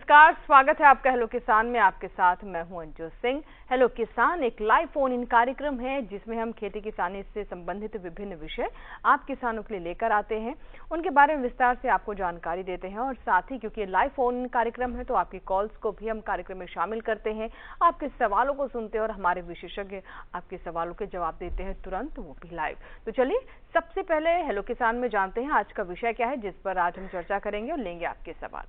नमस्कार, स्वागत है आपका हेलो किसान में। आपके साथ मैं हूं अंजू सिंह। हेलो किसान एक लाइव फोन इन कार्यक्रम है जिसमें हम खेती किसानी से संबंधित विभिन्न विषय आप किसानों के लिए लेकर आते हैं, उनके बारे में विस्तार से आपको जानकारी देते हैं। और साथ ही क्योंकि लाइव फोन इन कार्यक्रम है तो आपकी कॉल्स को भी हम कार्यक्रम में शामिल करते हैं, आपके सवालों को सुनते हैं और हमारे विशेषज्ञ आपके सवालों के जवाब देते हैं तुरंत, वो भी लाइव। तो चलिए सबसे पहले हेलो किसान में जानते हैं आज का विषय क्या है जिस पर आज हम चर्चा करेंगे और लेंगे आपके सवाल।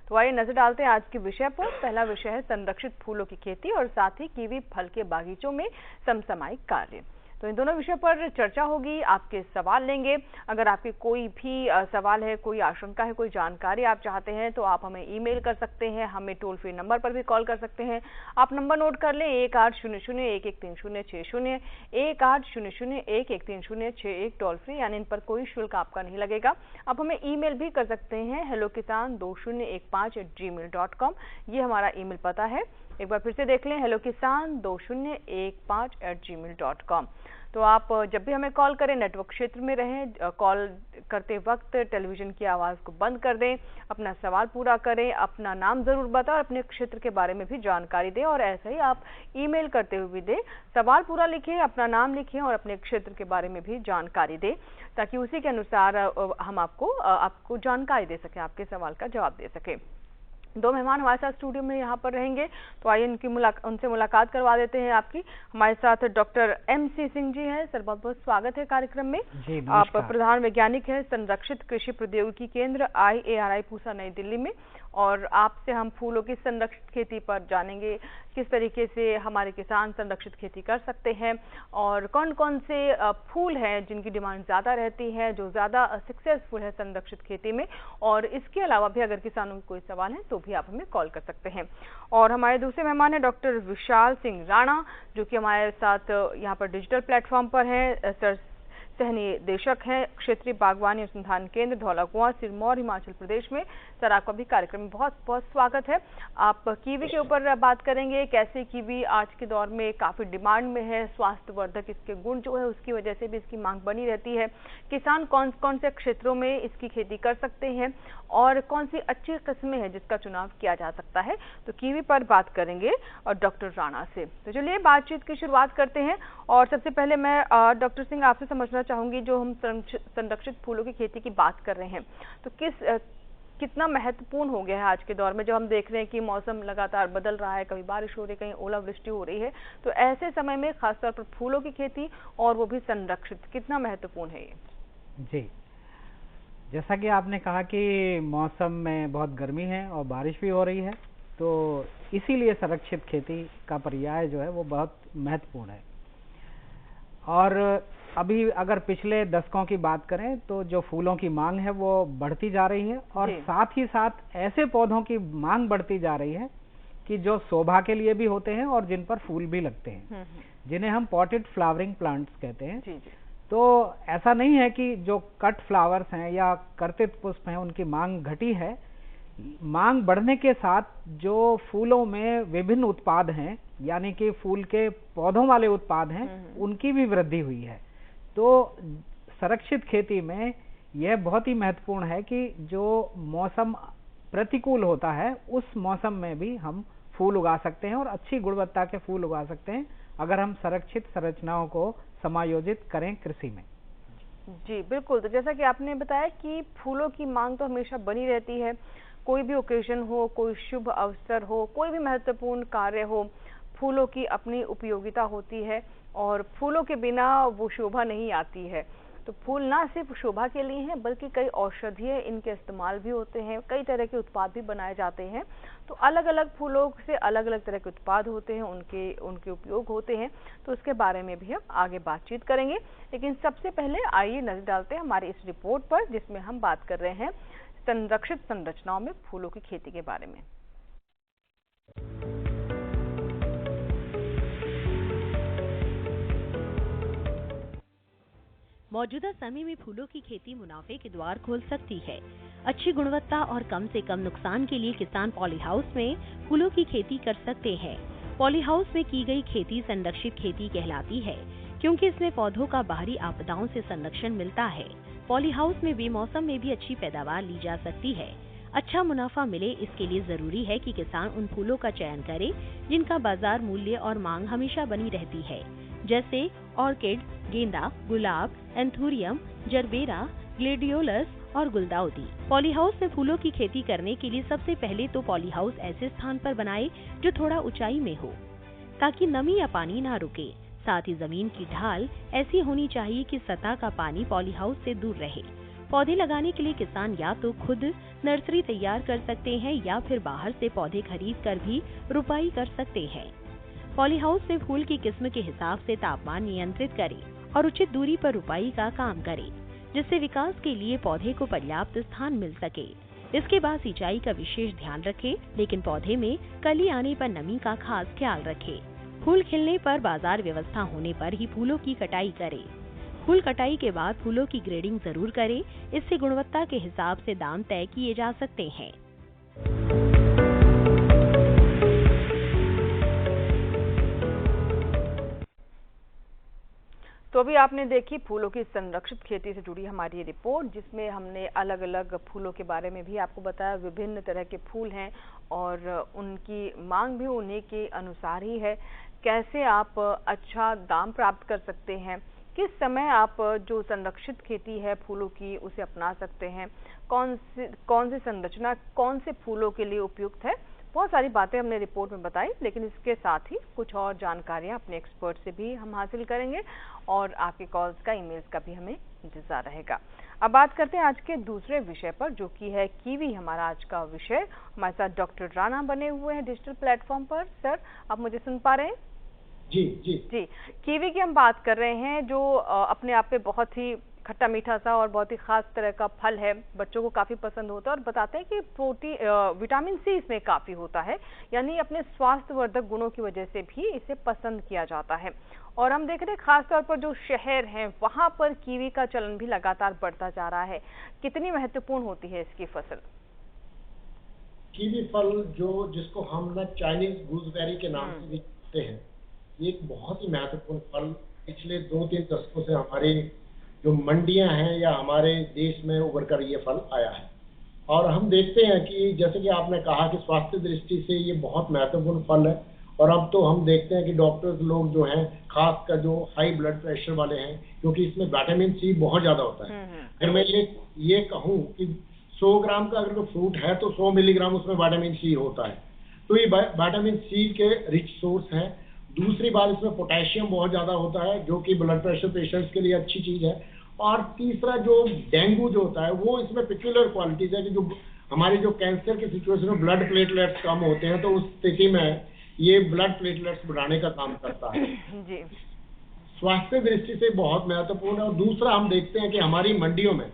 तो आइए नजर डालते हैं आज के विषय पर। पहला विषय है संरक्षित फूलों की खेती और साथ ही कीवी फल के बागीचों में समसामयिक कार्य। तो इन दोनों विषयों पर चर्चा होगी, आपके सवाल लेंगे। अगर आपके कोई भी सवाल है, कोई आशंका है, कोई जानकारी आप चाहते हैं तो आप हमें ईमेल कर सकते हैं, हमें टोल फ्री नंबर पर भी कॉल कर सकते हैं। आप नंबर नोट कर लें 1800113060, 1800113061 टोल फ्री, यानी इन पर कोई शुल्क आपका नहीं लगेगा। आप हमें ईमेल भी कर सकते हैं hellokisan2015@gmail.com, ये हमारा ईमेल पता है। एक बार फिर से देख लें hellokisan2015@gmail.com। तो आप जब भी हमें कॉल करें नेटवर्क क्षेत्र में रहें, कॉल करते वक्त टेलीविजन की आवाज़ को बंद कर दें, अपना सवाल पूरा करें, अपना नाम ज़रूर बताएं और अपने क्षेत्र के बारे में भी जानकारी दें। और ऐसे ही आप ईमेल करते हुए भी दें, सवाल पूरा लिखें, अपना नाम लिखें और अपने क्षेत्र के बारे में भी जानकारी दें, ताकि उसी के अनुसार हम आपको जानकारी दे सकें, आपके सवाल का जवाब दे सकें। दो मेहमान हमारे साथ स्टूडियो में यहाँ पर रहेंगे, तो आइए उनसे मुलाकात करवा देते हैं आपकी। हमारे साथ डॉक्टर MC सिंह जी हैं, सर बहुत बहुत स्वागत है कार्यक्रम में। आप प्रधान वैज्ञानिक हैं संरक्षित कृषि प्रौद्योगिकी केंद्र IARI पूसा नई दिल्ली में, और आपसे हम फूलों की संरक्षित खेती पर जानेंगे, किस तरीके से हमारे किसान संरक्षित खेती कर सकते हैं और कौन कौन से फूल हैं जिनकी डिमांड ज़्यादा रहती है, जो ज़्यादा सक्सेसफुल है संरक्षित खेती में। और इसके अलावा भी अगर किसानों को कोई सवाल है तो भी आप हमें कॉल कर सकते हैं। और हमारे दूसरे मेहमान हैं डॉक्टर विशाल सिंह राणा, जो कि हमारे साथ यहाँ पर डिजिटल प्लेटफॉर्म पर हैं। सर सहनिदेशक हैं क्षेत्रीय बागवानी अनुसंधान केंद्र धौलाकुआं, सिरमौर, हिमाचल प्रदेश में। सर आपका भी कार्यक्रम में बहुत बहुत स्वागत है। आप कीवी के ऊपर बात करेंगे, कैसे कीवी आज के दौर में काफ़ी डिमांड में है, स्वास्थ्यवर्धक इसके गुण जो है उसकी वजह से भी इसकी मांग बनी रहती है। किसान कौन कौन से क्षेत्रों में इसकी खेती कर सकते हैं और कौन सी अच्छी किस्में हैं जिसका चुनाव किया जा सकता है, तो कीवी पर बात करेंगे और डॉक्टर राणा से। तो चलिए बातचीत की शुरुआत करते हैं। और सबसे पहले मैं डॉक्टर सिंह आपसे समझना चाहूंगी, जो हम संरक्षित फूलों की खेती की बात कर रहे हैं तो कितना महत्वपूर्ण हो गया है आज के दौर में, जब हम देख रहे हैं कि मौसम लगातार बदल रहा है, कभी बारिश हो रही है, कहीं ओलावृष्टि हो रही है, तो ऐसे समय में खासतौर पर फूलों की खेती और वो भी संरक्षित, कितना महत्वपूर्ण है ये? जी, जैसा कि आपने कहा कि मौसम में बहुत गर्मी है और बारिश भी हो रही है, तो इसीलिए संरक्षित खेती का पर्याय जो है वो बहुत महत्वपूर्ण है। और अभी अगर पिछले दशकों की बात करें तो जो फूलों की मांग है वो बढ़ती जा रही है, और साथ ही साथ ऐसे पौधों की मांग बढ़ती जा रही है कि जो शोभा के लिए भी होते हैं और जिन पर फूल भी लगते हैं, जिन्हें हम पॉटेड फ्लावरिंग प्लांट्स कहते हैं। तो ऐसा नहीं है कि जो कट फ्लावर्स हैं या कर्तित पुष्प हैं उनकी मांग घटी है, मांग बढ़ने के साथ जो फूलों में विभिन्न उत्पाद हैं, यानी कि फूल के पौधों वाले उत्पाद हैं, उनकी भी वृद्धि हुई है। तो संरक्षित खेती में यह बहुत ही महत्वपूर्ण है कि जो मौसम प्रतिकूल होता है उस मौसम में भी हम फूल उगा सकते हैं और अच्छी गुणवत्ता के फूल उगा सकते हैं, अगर हम संरक्षित संरचनाओं को समायोजित करें कृषि में। जी बिल्कुल। तो जैसा कि आपने बताया कि फूलों की मांग तो हमेशा बनी रहती है, कोई भी ओकेजन हो, कोई शुभ अवसर हो, कोई भी महत्वपूर्ण कार्य हो, फूलों की अपनी उपयोगिता होती है और फूलों के बिना वो शोभा नहीं आती है। तो फूल ना सिर्फ शोभा के लिए हैं बल्कि कई औषधीय इनके इस्तेमाल भी होते हैं, कई तरह के उत्पाद भी बनाए जाते हैं। तो अलग अलग फूलों से अलग अलग तरह के उत्पाद होते हैं, उनके उपयोग होते हैं, तो उसके बारे में भी हम आगे बातचीत करेंगे। लेकिन सबसे पहले आइए नजर डालते हैं हमारी इस रिपोर्ट पर, जिसमें हम बात कर रहे हैं संरक्षित संरचनाओं में फूलों की खेती के बारे में। मौजूदा समय में फूलों की खेती मुनाफे के द्वार खोल सकती है। अच्छी गुणवत्ता और कम से कम नुकसान के लिए किसान पॉली हाउस में फूलों की खेती कर सकते हैं। पॉली हाउस में की गई खेती संरक्षित खेती कहलाती है, क्योंकि इसमें पौधों का बाहरी आपदाओं से संरक्षण मिलता है। पॉली हाउस में बेमौसम में भी अच्छी पैदावार ली जा सकती है। अच्छा मुनाफा मिले इसके लिए जरूरी है कि किसान उन फूलों का चयन करे जिनका बाजार मूल्य और मांग हमेशा बनी रहती है, जैसे ऑर्किड, गेंदा, गुलाब, एंथूरियम, जरबेरा, ग्लेडियोलस और गुलदाउदी। पॉली हाउस में फूलों की खेती करने के लिए सबसे पहले तो पॉली हाउस ऐसे स्थान पर बनाए जो थोड़ा ऊंचाई में हो, ताकि नमी या पानी ना रुके। साथ ही जमीन की ढाल ऐसी होनी चाहिए कि सतह का पानी पॉली हाउस से दूर रहे। पौधे लगाने के लिए किसान या तो खुद नर्सरी तैयार कर सकते हैं या फिर बाहर से पौधे खरीद कर भी रुपाई कर सकते हैं। पॉली हाउस में फूल की किस्म के हिसाब से तापमान नियंत्रित करें और उचित दूरी पर रुपाई का काम करें, जिससे विकास के लिए पौधे को पर्याप्त स्थान मिल सके। इसके बाद सिंचाई का विशेष ध्यान रखें, लेकिन पौधे में कली आने पर नमी का खास ख्याल रखें। फूल खिलने पर बाजार व्यवस्था होने पर ही फूलों की कटाई करें। फूल कटाई के बाद फूलों की ग्रेडिंग जरूर करें, इससे गुणवत्ता के हिसाब से दाम तय किए जा सकते हैं। तो अभी आपने देखी फूलों की संरक्षित खेती से जुड़ी हमारी ये रिपोर्ट, जिसमें हमने अलग अलग फूलों के बारे में भी आपको बताया। विभिन्न तरह के फूल हैं और उनकी मांग भी उन्हीं के अनुसार ही है। कैसे आप अच्छा दाम प्राप्त कर सकते हैं, किस समय आप जो संरक्षित खेती है फूलों की उसे अपना सकते हैं, कौन सी संरचना कौन से फूलों के लिए उपयुक्त है, बहुत सारी बातें हमने रिपोर्ट में बताई। लेकिन इसके साथ ही कुछ और जानकारियां अपने एक्सपर्ट से भी हम हासिल करेंगे और आपके कॉल्स का, ईमेल्स का भी हमें इंतजार रहेगा। अब बात करते हैं आज के दूसरे विषय पर, जो कि है कीवी। हमारा आज का विषय, हमारे साथ डॉक्टर राणा बने हुए हैं डिजिटल प्लेटफॉर्म पर। सर, आप मुझे सुन पा रहे हैं? जी जी जी, कीवी की हम बात कर रहे हैं, जो अपने आप पे बहुत ही खट्टा मीठा सा और बहुत ही खास तरह का फल है। बच्चों को काफी पसंद होता है और बताते हैं कि विटामिन सी इसमें काफी होता है, यानी अपने स्वास्थ्यवर्धक गुणों की वजह से भी इसे पसंद किया जाता है। और हम देख रहे हैं खासतौर पर जो शहर हैं वहां पर कीवी का चलन भी लगातार बढ़ता जा रहा है। कितनी महत्वपूर्ण होती है इसकी फसल? कीवी फल जिसको हम ना चाइनीज गूसबेरी के नाम से भी जानते हैं, ये एक बहुत ही महत्वपूर्ण फल पिछले 2-3 दशकों से हमारे जो मंडियां हैं या हमारे देश में उभर कर ये फल आया है। और हम देखते हैं कि जैसे कि आपने कहा कि स्वास्थ्य दृष्टि से ये बहुत महत्वपूर्ण फल है। और अब तो हम देखते हैं कि डॉक्टर्स लोग जो हैं, खासकर जो हाई ब्लड प्रेशर वाले हैं, क्योंकि इसमें विटामिन सी बहुत ज्यादा होता है। अगर मैं ये कहूँ कि 100 ग्राम का अगर फ्रूट है तो 100 मिलीग्राम उसमें विटामिन सी होता है, तो ये विटामिन सी के रिच सोर्स है। दूसरी बात, इसमें पोटेशियम बहुत ज्यादा होता है, जो कि ब्लड प्रेशर पेशेंट्स के लिए अच्छी चीज है। और तीसरा, जो डेंगू जो होता है, वो इसमें पेक्यूलर क्वालिटीज है कि जो हमारे जो कैंसर की सिचुएशन में ब्लड प्लेटलेट्स कम होते हैं, तो उस स्थिति में ये ब्लड प्लेटलेट्स बढ़ाने का काम करता है। जी, स्वास्थ्य दृष्टि से बहुत महत्वपूर्ण है। और दूसरा, हम देखते हैं कि हमारी मंडियों में,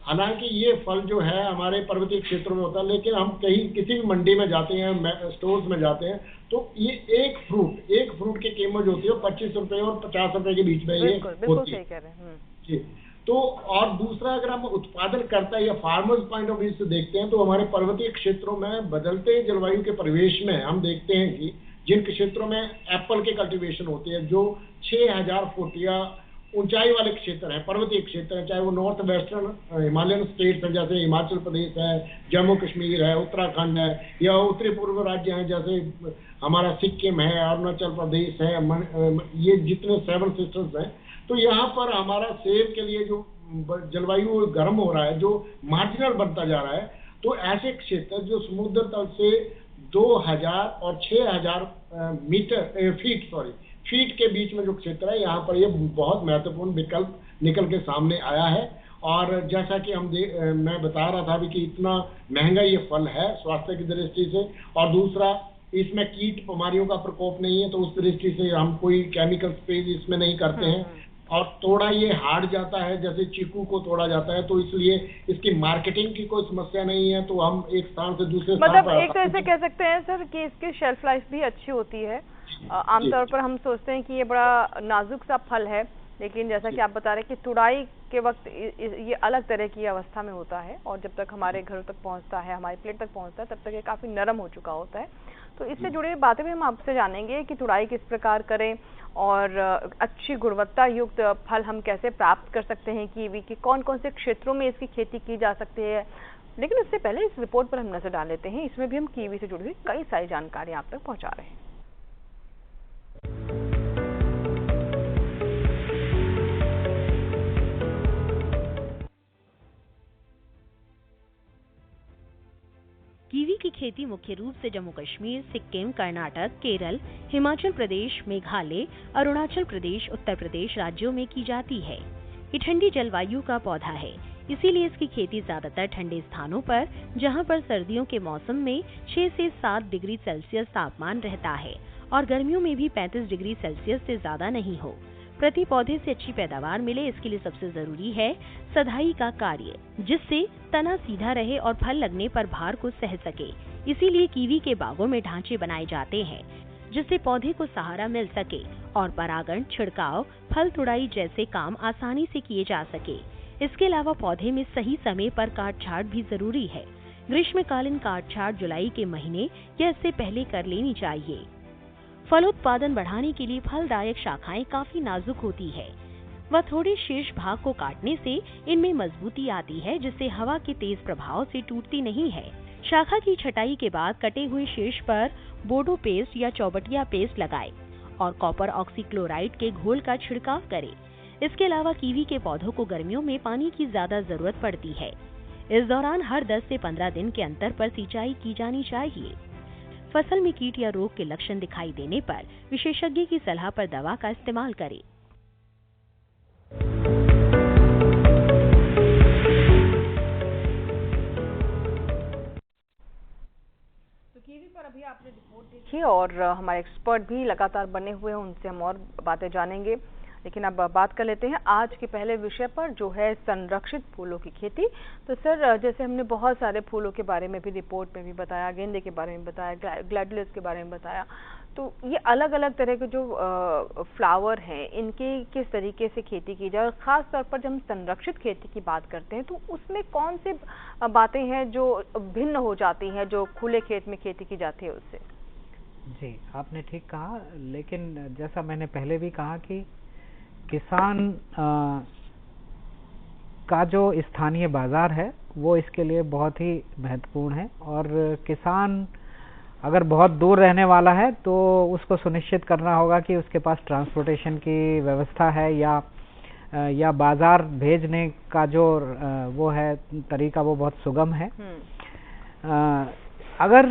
हालांकि ये फल जो है हमारे पर्वतीय क्षेत्रों में होता है, लेकिन हम कहीं किसी भी मंडी में जाते हैं, स्टोर्स में जाते हैं, तो ये एक फ्रूट की कीमत जो होती है 25 रुपए और 50 रुपए के बीच में ये होती है। सही कह रहे हैं। जी, तो और दूसरा, अगर हम उत्पादन करता या फार्मर्स पॉइंट ऑफ व्यू से देखते हैं, तो हमारे पर्वतीय क्षेत्रों में बदलते जलवायु के परिवेश में हम देखते हैं कि जिन क्षेत्रों में एप्पल के कल्टीवेशन होती है, जो 6000 फुट या ऊंचाई वाले क्षेत्र हैं, पर्वतीय क्षेत्र हैं, चाहे वो नॉर्थ वेस्टर्न हिमालयन स्टेट्स हैं, जैसे हिमाचल प्रदेश है, जम्मू कश्मीर है, उत्तराखंड है, या उत्तरी पूर्व राज्य हैं जैसे हमारा सिक्किम है, अरुणाचल प्रदेश है, ये जितने 7 सिस्टर्स हैं, तो यहाँ पर हमारा सेब के लिए जो जलवायु गर्म हो रहा है, जो मार्जिनल बनता जा रहा है, तो ऐसे क्षेत्र जो समुद्र तल से 2000 और 6000 फीट के बीच में जो क्षेत्र है, यहाँ पर ये बहुत महत्वपूर्ण विकल्प निकल के सामने आया है। और जैसा कि मैं बता रहा था अभी कि इतना महंगा ये फल है स्वास्थ्य की दृष्टि से, और दूसरा, इसमें कीट बीमारियों का प्रकोप नहीं है, तो उस दृष्टि से हम कोई केमिकल स्प्रे इसमें नहीं करते हैं। और तोड़ा ये हार्ड जाता है, जैसे चीकू को तोड़ा जाता है, तो इसलिए इसकी मार्केटिंग की कोई समस्या नहीं है। तो हम एक स्थान से दूसरे स्थान मतलब एक तरह से कह सकते हैं सर कि इसकी शेल्फ लाइफ भी अच्छी होती है। आमतौर पर हम सोचते हैं कि ये बड़ा नाजुक सा फल है, लेकिन जैसा कि आप बता रहे हैं कि तुड़ाई के वक्त ये अलग तरह की अवस्था में होता है, और जब तक हमारे घरों तक पहुंचता है, हमारी प्लेट तक पहुंचता है, तब तक ये काफी नरम हो चुका होता है। तो इससे जुड़ी बातें भी हम आपसे जानेंगे कि तुड़ाई किस प्रकार करें और अच्छी गुणवत्ता युक्त फल हम कैसे प्राप्त कर सकते हैं कीवी की, कौन कौन से क्षेत्रों में इसकी खेती की जा सकती है, लेकिन उससे पहले इस रिपोर्ट पर हम नजर डाल लेते हैं। इसमें भी हम कीवी से जुड़ी हुई कई सारी जानकारी आप तक पहुंचा रहे हैं। कीवी की खेती मुख्य रूप से जम्मू कश्मीर, सिक्किम, कर्नाटक, केरल, हिमाचल प्रदेश, मेघालय, अरुणाचल प्रदेश, उत्तर प्रदेश राज्यों में की जाती है। ये ठंडी जलवायु का पौधा है, इसीलिए इसकी खेती ज्यादातर ठंडे स्थानों पर, जहां पर सर्दियों के मौसम में 6 से 7 डिग्री सेल्सियस तापमान रहता है और गर्मियों में भी 35 डिग्री सेल्सियस से ज्यादा नहीं हो। प्रति पौधे से अच्छी पैदावार मिले, इसके लिए सबसे जरूरी है सधाई का कार्य, जिससे तना सीधा रहे और फल लगने पर भार को सह सके। इसीलिए कीवी के बागों में ढांचे बनाए जाते हैं, जिससे पौधे को सहारा मिल सके और परागण, छिड़काव, फल तुड़ाई जैसे काम आसानी से किए जा सके। इसके अलावा पौधे में सही समय पर काट छांट भी जरूरी है। ग्रीष्मकालीन काट छांट जुलाई के महीने या इससे पहले कर लेनी चाहिए। फलोत्पादन बढ़ाने के लिए फलदायक शाखाएं काफी नाजुक होती है व थोड़े शीर्ष भाग को काटने से इनमें मजबूती आती है, जिससे हवा के तेज प्रभाव से टूटती नहीं है। शाखा की छटाई के बाद कटे हुए शीर्ष पर बोडो पेस्ट या चौबटिया पेस्ट लगाएं और कॉपर ऑक्सीक्लोराइड के घोल का छिड़काव करें। इसके अलावा कीवी के पौधों को गर्मियों में पानी की ज्यादा जरूरत पड़ती है। इस दौरान हर 10 से 15 दिन के अंतर पर सिंचाई की जानी चाहिए। फसल में कीट या रोग के लक्षण दिखाई देने पर विशेषज्ञ की सलाह पर दवा का इस्तेमाल करें। तो कीवी पर अभी आपने रिपोर्ट देखी और हमारे एक्सपर्ट भी लगातार बने हुए हैं, उनसे हम और बातें जानेंगे। लेकिन अब बात कर लेते हैं आज के पहले विषय पर, जो है संरक्षित फूलों की खेती। तो सर, जैसे हमने बहुत सारे फूलों के बारे में भी रिपोर्ट में भी बताया, गेंदे के बारे में बताया, ग्लैडियोलस के बारे में बताया, तो ये अलग अलग तरह के जो फ्लावर हैं, इनके किस तरीके से खेती की जाए, और ख़ास तौर पर जब हम संरक्षित खेती की बात करते हैं तो उसमें कौन सी बातें हैं जो भिन्न हो जाती हैं जो खुले खेत में खेती की जाती है उससे? जी, आपने ठीक कहा, लेकिन जैसा मैंने पहले भी कहा कि किसान का जो स्थानीय बाजार है वो इसके लिए बहुत ही महत्वपूर्ण है। और किसान अगर बहुत दूर रहने वाला है तो उसको सुनिश्चित करना होगा कि उसके पास ट्रांसपोर्टेशन की व्यवस्था है या बाजार भेजने का जो वो है तरीका, वो बहुत सुगम है। अगर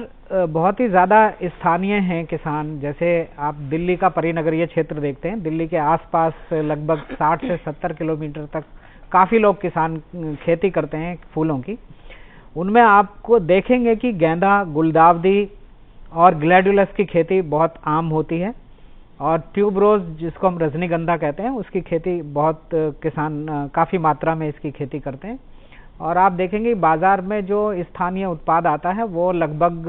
बहुत ही ज़्यादा स्थानीय हैं किसान, जैसे आप दिल्ली का परिनगरीय क्षेत्र देखते हैं, दिल्ली के आसपास लगभग 60 से 70 किलोमीटर तक काफ़ी लोग किसान खेती करते हैं फूलों की। उनमें आपको देखेंगे कि गेंदा, गुलदावदी और ग्लैडियोलस की खेती बहुत आम होती है, और ट्यूबरोज जिसको हम रजनीगंधा कहते हैं उसकी खेती बहुत किसान काफ़ी मात्रा में इसकी खेती करते हैं। और आप देखेंगे बाजार में जो स्थानीय उत्पाद आता है वो लगभग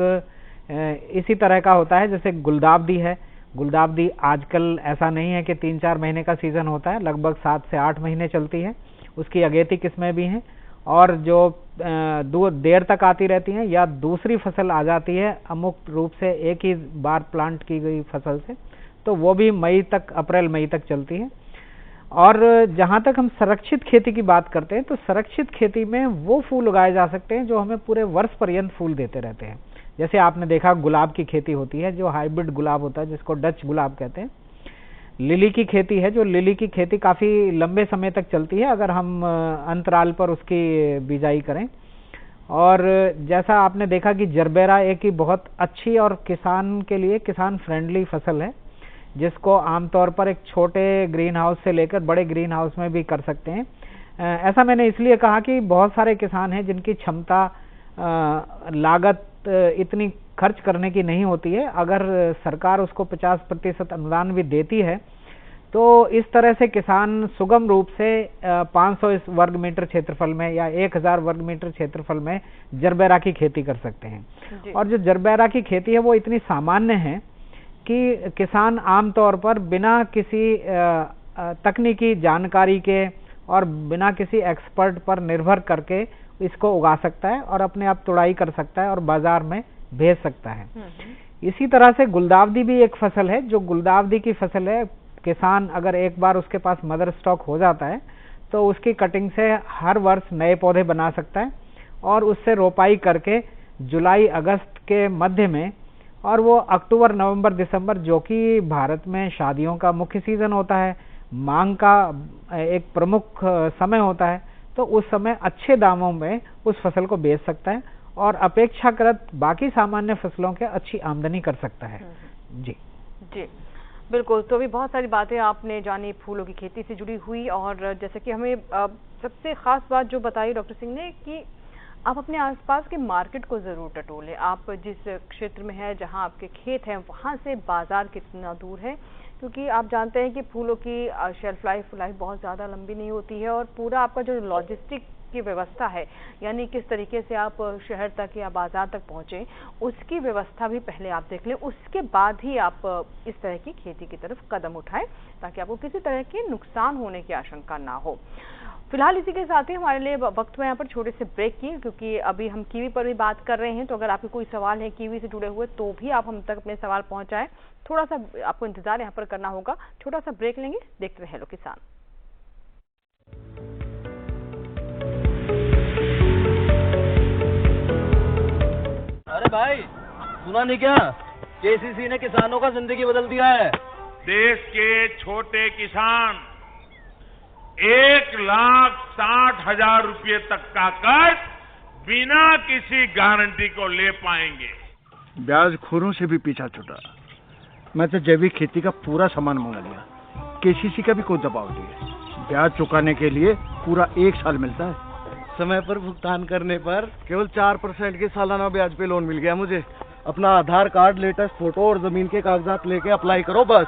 इसी तरह का होता है। जैसे गुलदावदी है, गुलदावदी आजकल ऐसा नहीं है कि 3-4 महीने का सीज़न होता है, लगभग 7 से 8 महीने चलती है। उसकी अगेती किस्में भी हैं और जो देर तक आती रहती हैं, या दूसरी फसल आ जाती है अमुक रूप से एक ही बार प्लांट की गई फसल से, तो वो भी अप्रैल मई तक चलती है। और जहाँ तक हम संरक्षित खेती की बात करते हैं तो संरक्षित खेती में वो फूल उगाए जा सकते हैं जो हमें पूरे वर्ष पर्यंत फूल देते रहते हैं। जैसे आपने देखा गुलाब की खेती होती है, जो हाइब्रिड गुलाब होता है जिसको डच गुलाब कहते हैं। लिली की खेती है, जो लिली की खेती काफ़ी लंबे समय तक चलती है अगर हम अंतराल पर उसकी बिजाई करें। और जैसा आपने देखा कि जरबेरा एक ही बहुत अच्छी और किसान के लिए किसान फ्रेंडली फसल है, जिसको आमतौर पर एक छोटे ग्रीन हाउस से लेकर बड़े ग्रीन हाउस में भी कर सकते हैं। ऐसा मैंने इसलिए कहा कि बहुत सारे किसान हैं जिनकी क्षमता लागत इतनी खर्च करने की नहीं होती है। अगर सरकार उसको 50% अनुदान भी देती है तो इस तरह से किसान सुगम रूप से 500 वर्ग मीटर क्षेत्रफल में या 1000 वर्ग मीटर क्षेत्रफल में जरबेरा की खेती कर सकते हैं। और जो जरबेरा की खेती है वो इतनी सामान्य है कि किसान आमतौर पर बिना किसी तकनीकी जानकारी के और बिना किसी एक्सपर्ट पर निर्भर करके इसको उगा सकता है और अपने आप तुड़ाई कर सकता है और बाजार में भेज सकता है। इसी तरह से गुलदावदी भी एक फसल है। जो गुलदावदी की फसल है, किसान अगर एक बार उसके पास मदर स्टॉक हो जाता है तो उसकी कटिंग से हर वर्ष नए पौधे बना सकता है और उससे रोपाई करके जुलाई अगस्त के मध्य में, और वो अक्टूबर नवंबर दिसंबर, जो कि भारत में शादियों का मुख्य सीजन होता है, मांग का एक प्रमुख समय होता है, तो उस समय अच्छे दामों में उस फसल को बेच सकता है और अपेक्षाकृत बाकी सामान्य फसलों के अच्छी आमदनी कर सकता है। जी जी बिल्कुल। तो भी बहुत सारी बातें आपने जानी फूलों की खेती से जुड़ी हुई, और जैसे कि हमें सबसे खास बात जो बताई डॉक्टर सिंह ने कि आप अपने आसपास के मार्केट को ज़रूर टटोलें। आप जिस क्षेत्र में है, जहां आपके खेत हैं, वहां से बाजार कितना दूर है, क्योंकि आप जानते हैं कि फूलों की शेल्फ लाइफ बहुत ज़्यादा लंबी नहीं होती है, और पूरा आपका जो लॉजिस्टिक की व्यवस्था है, यानी किस तरीके से आप शहर तक या बाजार तक पहुंचे, उसकी व्यवस्था भी पहले आप देख लें, उसके बाद ही आप इस तरह की खेती की तरफ कदम उठाएं, ताकि आपको किसी तरह के नुकसान होने की आशंका ना हो। फिलहाल इसी के साथ ही हमारे लिए वक्त हुआ यहाँ पर छोटे से ब्रेक की, क्योंकि अभी हम कीवी पर भी बात कर रहे हैं। तो अगर आपके कोई सवाल है कीवी से जुड़े हुए, तो भी आप हम तक अपने सवाल पहुंचाएं। थोड़ा सा आपको इंतजार यहाँ पर करना होगा, छोटा सा ब्रेक लेंगे। देखते रहे हेलो किसान। अरे भाई, सुना नहीं क्या? केसीसी ने किसानों का जिंदगी बदल दिया है। देश के छोटे किसान 1,60,000 रुपये तक का कर्ज बिना किसी गारंटी को ले पाएंगे। ब्याज खोरों से भी पीछा छूटा। मैं तो जैविक खेती का पूरा सामान मंगा लिया, केसीसी का भी कोई दबाव नहीं है। ब्याज चुकाने के लिए पूरा 1 साल मिलता है। समय पर भुगतान करने पर केवल 4% के सालाना ब्याज पे लोन मिल गया मुझे। अपना आधार कार्ड, लेटेस्ट फोटो और जमीन के कागजात लेके अप्लाई करो बस।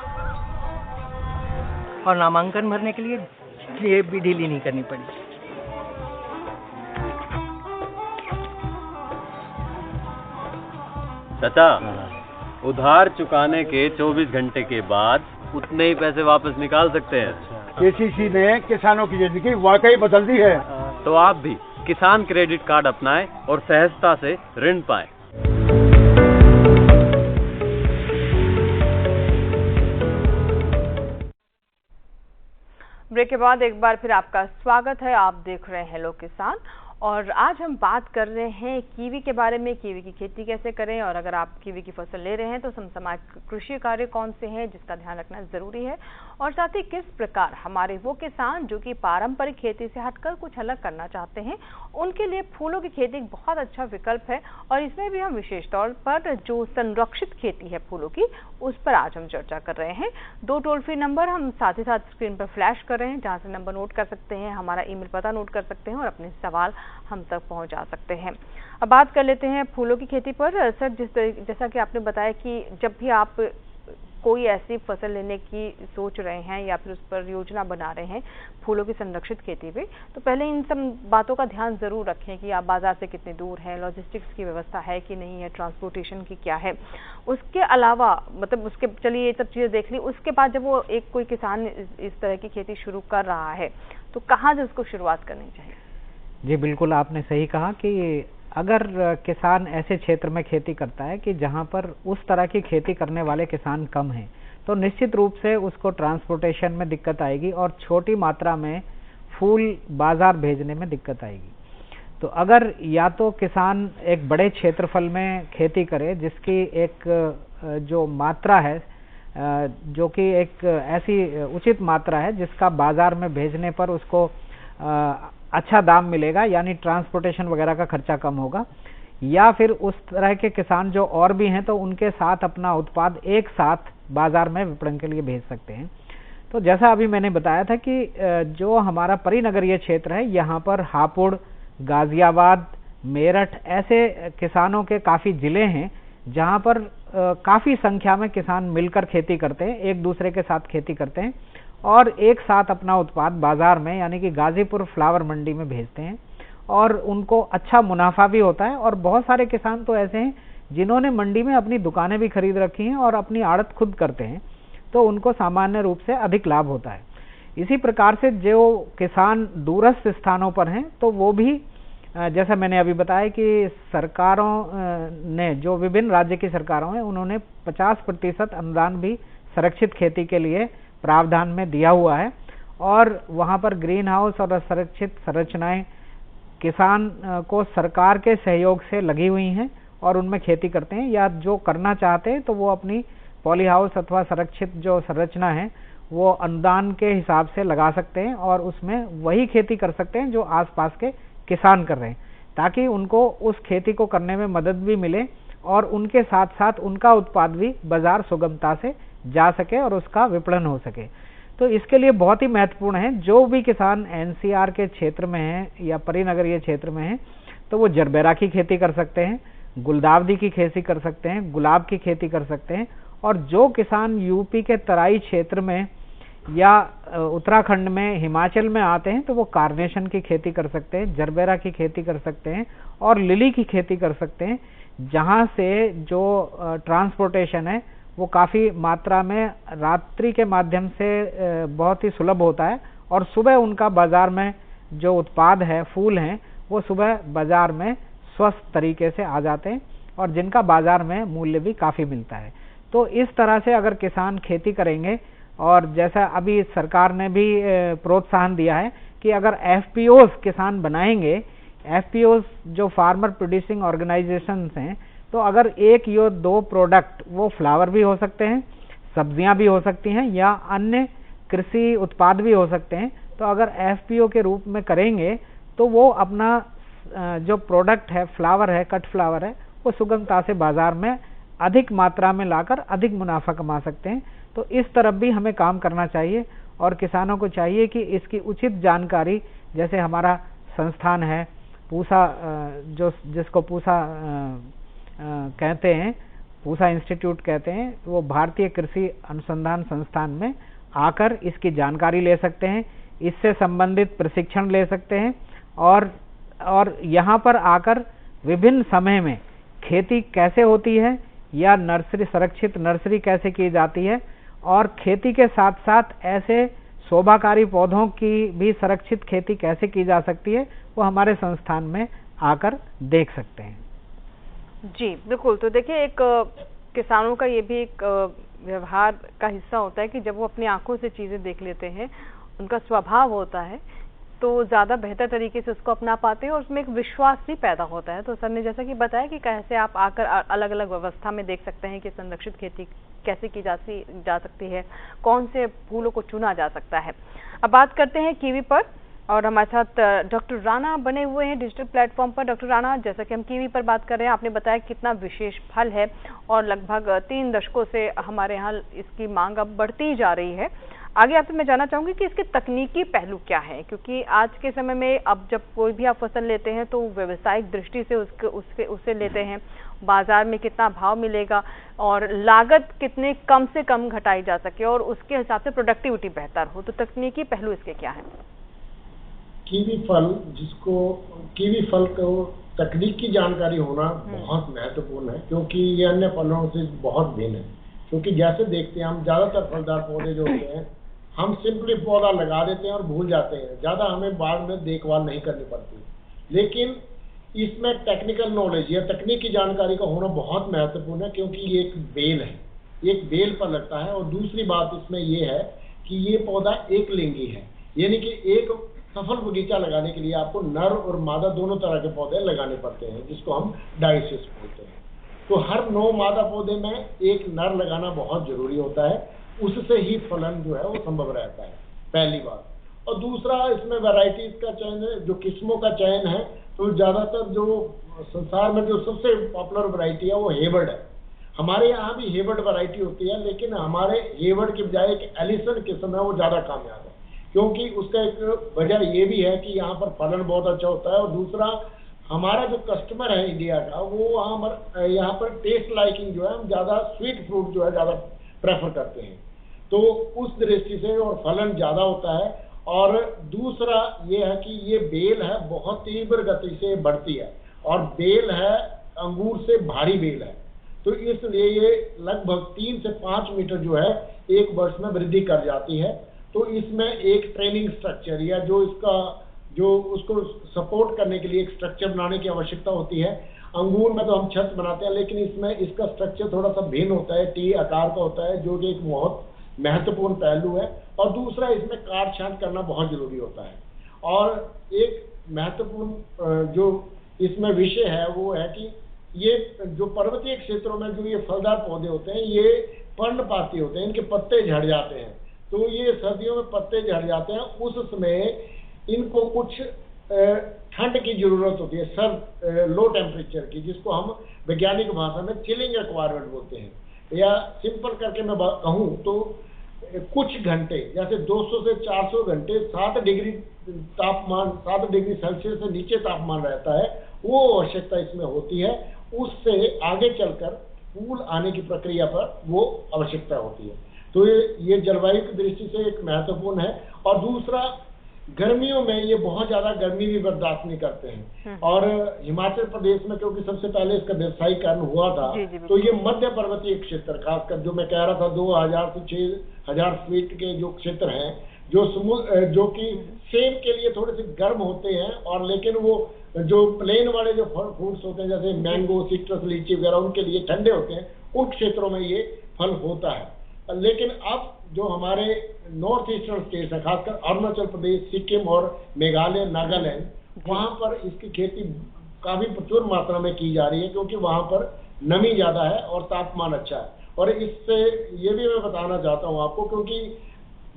और नामांकन भरने के लिए जेब भी ढीली नहीं करनी पड़ी। चाचा, उधार चुकाने के 24 घंटे के बाद उतने ही पैसे वापस निकाल सकते हैं। केसीसी ने किसानों की जिंदगी वाकई बदल दी है। तो आप भी किसान क्रेडिट कार्ड अपनाएं और सहजता से ऋण पाएं। ब्रेक के बाद एक बार फिर आपका स्वागत है। आप देख रहे हैं हेलो किसान, और आज हम बात कर रहे हैं कीवी के बारे में, कीवी की खेती कैसे करें, और अगर आप कीवी की फसल ले रहे हैं तो समसामयिक कृषि कार्य कौन से हैं जिसका ध्यान रखना जरूरी है, और साथ ही किस प्रकार हमारे वो किसान जो कि पारंपरिक खेती से हटकर कुछ अलग करना चाहते हैं, उनके लिए फूलों की खेती एक बहुत अच्छा विकल्प है। और इसमें भी हम विशेष तौर पर जो संरक्षित खेती है फूलों की, उस पर आज हम चर्चा कर रहे हैं। 2 टोल फ्री नंबर हम साथ ही साथ स्क्रीन पर फ्लैश कर रहे हैं, जहां से नंबर नोट कर सकते हैं, हमारा ईमेल पता नोट कर सकते हैं और अपने सवाल हम तक पहुंचा सकते हैं। अब बात कर लेते हैं फूलों की खेती पर। सर, जैसा कि आपने बताया कि जब भी आप कोई ऐसी फसल लेने की सोच रहे हैं या फिर उस पर योजना बना रहे हैं फूलों की संरक्षित खेती पे, तो पहले इन सब बातों का ध्यान जरूर रखें कि आप बाजार से कितने दूर हैं, लॉजिस्टिक्स की व्यवस्था है कि नहीं है, ट्रांसपोर्टेशन की क्या है। उसके अलावा मतलब उसके चलिए ये सब चीज़ें देख ली, उसके बाद जब वो एक कोई किसान इस तरह की खेती शुरू कर रहा है तो कहाँ से उसको शुरुआत करनी चाहिए? जी बिल्कुल, आपने सही कहा कि अगर किसान ऐसे क्षेत्र में खेती करता है कि जहां पर उस तरह की खेती करने वाले किसान कम हैं, तो निश्चित रूप से उसको ट्रांसपोर्टेशन में दिक्कत आएगी और छोटी मात्रा में फूल बाजार भेजने में दिक्कत आएगी। तो अगर या तो किसान एक बड़े क्षेत्रफल में खेती करे जिसकी एक जो मात्रा है, जो कि एक ऐसी उचित मात्रा है जिसका बाजार में भेजने पर उसको अच्छा दाम मिलेगा, यानी ट्रांसपोर्टेशन वगैरह का खर्चा कम होगा, या फिर उस तरह के किसान जो और भी हैं तो उनके साथ अपना उत्पाद एक साथ बाजार में विपणन के लिए भेज सकते हैं। तो जैसा अभी मैंने बताया था कि जो हमारा परिनगरीय क्षेत्र है, यहाँ पर हापुड़, गाजियाबाद, मेरठ ऐसे किसानों के काफ़ी ज़िले हैं जहाँ पर काफ़ी संख्या में किसान मिलकर खेती करते हैं, एक दूसरे के साथ खेती करते हैं और एक साथ अपना उत्पाद बाजार में यानी कि गाजीपुर फ्लावर मंडी में भेजते हैं और उनको अच्छा मुनाफा भी होता है। और बहुत सारे किसान तो ऐसे हैं जिन्होंने मंडी में अपनी दुकानें भी खरीद रखी हैं और अपनी आड़त खुद करते हैं, तो उनको सामान्य रूप से अधिक लाभ होता है। इसी प्रकार से जो किसान दूरस्थ स्थानों पर हैं तो वो भी जैसा मैंने अभी बताया कि सरकारों ने, जो विभिन्न राज्य की सरकारों हैं, उन्होंने 50% अनुदान भी संरक्षित खेती के लिए प्रावधान में दिया हुआ है और वहाँ पर ग्रीन हाउस और संरक्षित संरचनाएं किसान को सरकार के सहयोग से लगी हुई हैं और उनमें खेती करते हैं, या जो करना चाहते हैं तो वो अपनी पॉली हाउस अथवा संरक्षित जो संरचना है वो अनुदान के हिसाब से लगा सकते हैं और उसमें वही खेती कर सकते हैं जो आसपास के किसान कर रहे हैं, ताकि उनको उस खेती को करने में मदद भी मिले और उनके साथ साथ उनका उत्पाद भी बाजार सुगमता से जा सके और उसका विपणन हो सके। तो इसके लिए बहुत ही महत्वपूर्ण है, जो भी किसान एनसीआर के क्षेत्र में हैं या परिनगरीय क्षेत्र में हैं तो वो जरबेरा की खेती कर सकते हैं, गुलदावदी की खेती कर सकते हैं, गुलाब की खेती कर सकते हैं, और जो किसान यूपी के तराई क्षेत्र में या उत्तराखंड में, हिमाचल में आते हैं तो वो कार्नेशन की खेती कर सकते हैं, जरबेरा की खेती कर सकते हैं और लिली की खेती कर सकते हैं, जहाँ से जो ट्रांसपोर्टेशन है वो काफ़ी मात्रा में रात्रि के माध्यम से बहुत ही सुलभ होता है और सुबह उनका बाज़ार में जो उत्पाद है, फूल हैं, वो सुबह बाज़ार में स्वस्थ तरीके से आ जाते हैं और जिनका बाज़ार में मूल्य भी काफ़ी मिलता है। तो इस तरह से अगर किसान खेती करेंगे, और जैसा अभी सरकार ने भी प्रोत्साहन दिया है कि अगर एफपीओस किसान बनाएंगे, एफपीओस जो फार्मर प्रोड्यूसिंग ऑर्गेनाइजेशंस हैं, तो अगर एक या दो प्रोडक्ट, वो फ्लावर भी हो सकते हैं, सब्जियां भी हो सकती हैं या अन्य कृषि उत्पाद भी हो सकते हैं, तो अगर एफपीओ के रूप में करेंगे तो वो अपना जो प्रोडक्ट है, फ्लावर है, कट फ्लावर है, वो सुगमता से बाजार में अधिक मात्रा में लाकर अधिक मुनाफा कमा सकते हैं। तो इस तरफ भी हमें काम करना चाहिए और किसानों को चाहिए कि इसकी उचित जानकारी, जैसे हमारा संस्थान है पूसा, जिसको पूसा कहते हैं, पूसा इंस्टीट्यूट कहते हैं, वो भारतीय कृषि अनुसंधान संस्थान में आकर इसकी जानकारी ले सकते हैं, इससे संबंधित प्रशिक्षण ले सकते हैं और यहाँ पर आकर विभिन्न समय में खेती कैसे होती है या नर्सरी, संरक्षित नर्सरी कैसे की जाती है, और खेती के साथ साथ ऐसे शोभाकारी पौधों की भी संरक्षित खेती कैसे की जा सकती है, वो हमारे संस्थान में आकर देख सकते हैं। जी बिल्कुल। तो देखिए, एक किसानों का ये भी एक व्यवहार का हिस्सा होता है कि जब वो अपनी आंखों से चीज़ें देख लेते हैं, उनका स्वभाव होता है, तो ज़्यादा बेहतर तरीके से उसको अपना पाते हैं और उसमें एक विश्वास भी पैदा होता है। तो सर ने जैसा कि बताया कि कैसे आप आकर अलग अलग व्यवस्था में देख सकते हैं कि संरक्षित खेती कैसे की जा सकती है, कौन से फूलों को चुना जा सकता है। अब बात करते हैं कीवी पर, और हमारे साथ डॉक्टर राणा बने हुए हैं डिजिटल प्लेटफॉर्म पर। डॉक्टर राणा, जैसा कि हम कीवी पर बात कर रहे हैं, आपने बताया कितना विशेष फल है और लगभग 3 दशकों से हमारे यहाँ इसकी मांग अब बढ़ती जा रही है। आगे आपसे मैं जानना चाहूँगी कि इसके तकनीकी पहलू क्या है, क्योंकि आज के समय में अब जब कोई भी आप फसल लेते हैं तो व्यावसायिक दृष्टि से उसे लेते हैं, बाजार में कितना भाव मिलेगा और लागत कितने कम से कम घटाई जा सके और उसके हिसाब से प्रोडक्टिविटी बेहतर हो। तो तकनीकी पहलू इसके क्या है? कीवी फल को तकनीक की जानकारी होना बहुत महत्वपूर्ण है, क्योंकि ये अन्य फलों से बहुत भिन्न है। क्योंकि जैसे देखते हैं हम, ज़्यादातर फलदार पौधे जो होते हैं, हम सिंपली पौधा लगा देते हैं और भूल जाते हैं, ज़्यादा हमें बाद में देखभाल नहीं करनी पड़ती। लेकिन इसमें टेक्निकल नॉलेज या तकनीकी जानकारी का होना बहुत महत्वपूर्ण है, क्योंकि ये एक बेल है, एक बेल पर लगता है। और दूसरी बात इसमें ये है कि ये पौधा एक लिंगी है, यानी कि एक सफल बगीचा लगाने के लिए आपको नर और मादा दोनों तरह के पौधे लगाने पड़ते हैं, जिसको हम डाइसिस बोलते हैं। तो हर 9 मादा पौधे में एक नर लगाना बहुत जरूरी होता है, उससे ही फलन जो है वो संभव रहता है, पहली बात। और दूसरा, इसमें वैरायटीज का चयन है, जो किस्मों का चयन है, तो ज़्यादातर जो संसार में जो सबसे पॉपुलर वैरायटी है वो हेवर्ड है। हमारे यहाँ भी हेवर्ड वैरायटी होती है, लेकिन हमारे हेवर्ड के बजाय एक एलिसन किस्म है, वो ज़्यादा कामयाब है, क्योंकि उसका एक वजह ये भी है कि यहाँ पर फलन बहुत अच्छा होता है। और दूसरा, हमारा जो कस्टमर है इंडिया का, वो यहाँ पर टेस्ट लाइकिंग जो है, हम ज़्यादा स्वीट फ्रूट जो है ज़्यादा प्रेफर करते हैं, तो उस दृष्टि से और फलन ज़्यादा होता है। और दूसरा ये है कि ये बेल है बहुत तीव्र गति से बढ़ती है, और बेल है अंगूर से भारी बेल है, तो इसलिए ये लगभग 3 से 5 मीटर जो है एक वर्ष में वृद्धि कर जाती है। तो इसमें एक ट्रेनिंग स्ट्रक्चर या जो उसको सपोर्ट करने के लिए एक स्ट्रक्चर बनाने की आवश्यकता होती है। अंगूर में तो हम छत बनाते हैं, लेकिन इसमें इसका स्ट्रक्चर थोड़ा सा भिन्न होता है, टी आकार का होता है, जो कि एक बहुत महत्वपूर्ण पहलू है। और दूसरा, इसमें काट छांट करना बहुत जरूरी होता है। और एक महत्वपूर्ण जो इसमें विषय है वो है कि ये जो पर्वतीय क्षेत्रों में जो ये फलदार पौधे होते हैं ये पर्णपाती होते हैं, इनके पत्ते झड़ जाते हैं। तो ये सर्दियों में पत्ते झड़ जाते हैं, उस समय इनको कुछ ठंड की जरूरत होती है, लो टेम्परेचर की, जिसको हम वैज्ञानिक भाषा में चिलिंग रिक्वायरमेंट बोलते हैं। या सिंपल करके मैं कहूँ तो कुछ घंटे जैसे 200 से 400 घंटे 7 डिग्री तापमान, 7 डिग्री सेल्सियस से नीचे तापमान रहता है, वो आवश्यकता इसमें होती है। उससे आगे चलकर फूल आने की प्रक्रिया पर वो आवश्यकता होती है। तो ये जलवायु की दृष्टि से एक महत्वपूर्ण है। और दूसरा, गर्मियों में ये बहुत ज्यादा गर्मी भी बर्दाश्त नहीं करते हैं। और हिमाचल प्रदेश में क्योंकि सबसे पहले इसका व्यवसायीकरण हुआ था, तो ये मध्य पर्वतीय क्षेत्र, खासकर जो मैं कह रहा था 2000 से 6000 फीट के जो क्षेत्र हैं, जो कि सेब के लिए थोड़े से गर्म होते हैं, और लेकिन वो जो प्लेन वाले जो फ्रूट्स होते हैं जैसे मैंगो, सिट्रस, लीची वगैरह, उनके लिए ठंडे होते हैं, उन क्षेत्रों में ये फल होता है। लेकिन अब जो हमारे नॉर्थ ईस्टर्न स्टेट्स है, खासकर अरुणाचल प्रदेश, सिक्किम और मेघालय, नागालैंड, वहां पर इसकी खेती काफी प्रचुर मात्रा में की जा रही है, क्योंकि वहां पर नमी ज्यादा है और तापमान अच्छा है। और इससे ये भी मैं बताना चाहता हूँ आपको, क्योंकि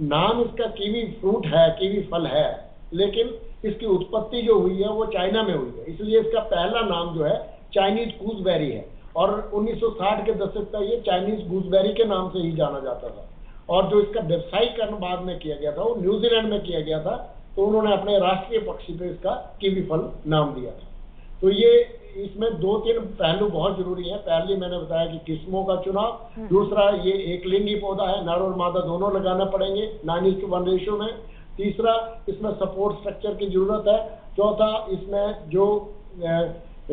नाम इसका कीवी फ्रूट है, कीवी फल है, लेकिन इसकी उत्पत्ति जो हुई है वो चाइना में हुई है, इसलिए इसका पहला नाम जो है चाइनीज गूसबेरी है। और 1960 के दशक तक ये चाइनीज गूसबेरी के नाम से ही जाना जाता था। और जो इसका व्यवसायीकरण बाद में किया गया था वो न्यूजीलैंड में किया गया था, तो उन्होंने अपने राष्ट्रीय पक्षी पे इसका कीवी फल नाम दिया था। तो ये इसमें 2-3 पहलू बहुत जरूरी हैं। पहले मैंने बताया कि किस्मों का चुनाव, दूसरा ये एक लिंगी पौधा है, नर और मादा दोनों लगाना पड़ेंगे 9:1 रेशो में। तीसरा, इसमें सपोर्ट स्ट्रक्चर की जरूरत है। चौथा, इसमें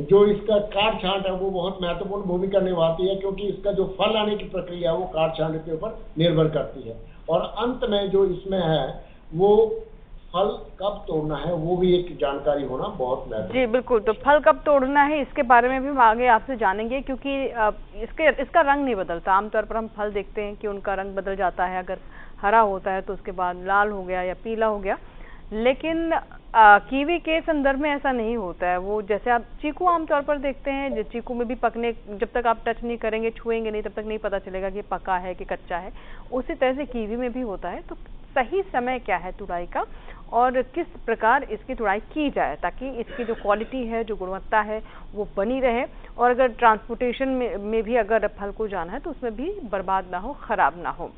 जो इसका काट छांट है वो बहुत महत्वपूर्ण भूमिका निभाती है, क्योंकि इसका जो फल आने की प्रक्रिया है वो काट छांट के ऊपर निर्भर करती है। और अंत में जो इसमें है वो फल कब तोड़ना है वो भी एक जानकारी होना बहुत महत्वपूर्ण। जी बिल्कुल, तो फल कब तोड़ना है इसके बारे में भी हम आगे आपसे जानेंगे, क्योंकि इसका रंग नहीं बदलता। आमतौर पर हम फल देखते हैं कि उनका रंग बदल जाता है, अगर हरा होता है तो उसके बाद लाल हो गया या पीला हो गया, लेकिन कीवी के संदर्भ में ऐसा नहीं होता है। वो जैसे आप चीकू आमतौर पर देखते हैं, चीकू में भी पकने, जब तक आप टच नहीं करेंगे, छुएंगे नहीं, तब तक नहीं पता चलेगा कि पका है कि कच्चा है। उसी तरह से कीवी में भी होता है। तो सही समय क्या है तुड़ाई का, और किस प्रकार इसकी तुड़ाई की जाए ताकि इसकी जो क्वालिटी है, जो गुणवत्ता है वो बनी रहे, और अगर ट्रांसपोर्टेशन में भी अगर फल को जाना है तो उसमें भी बर्बाद ना हो, खराब ना हो।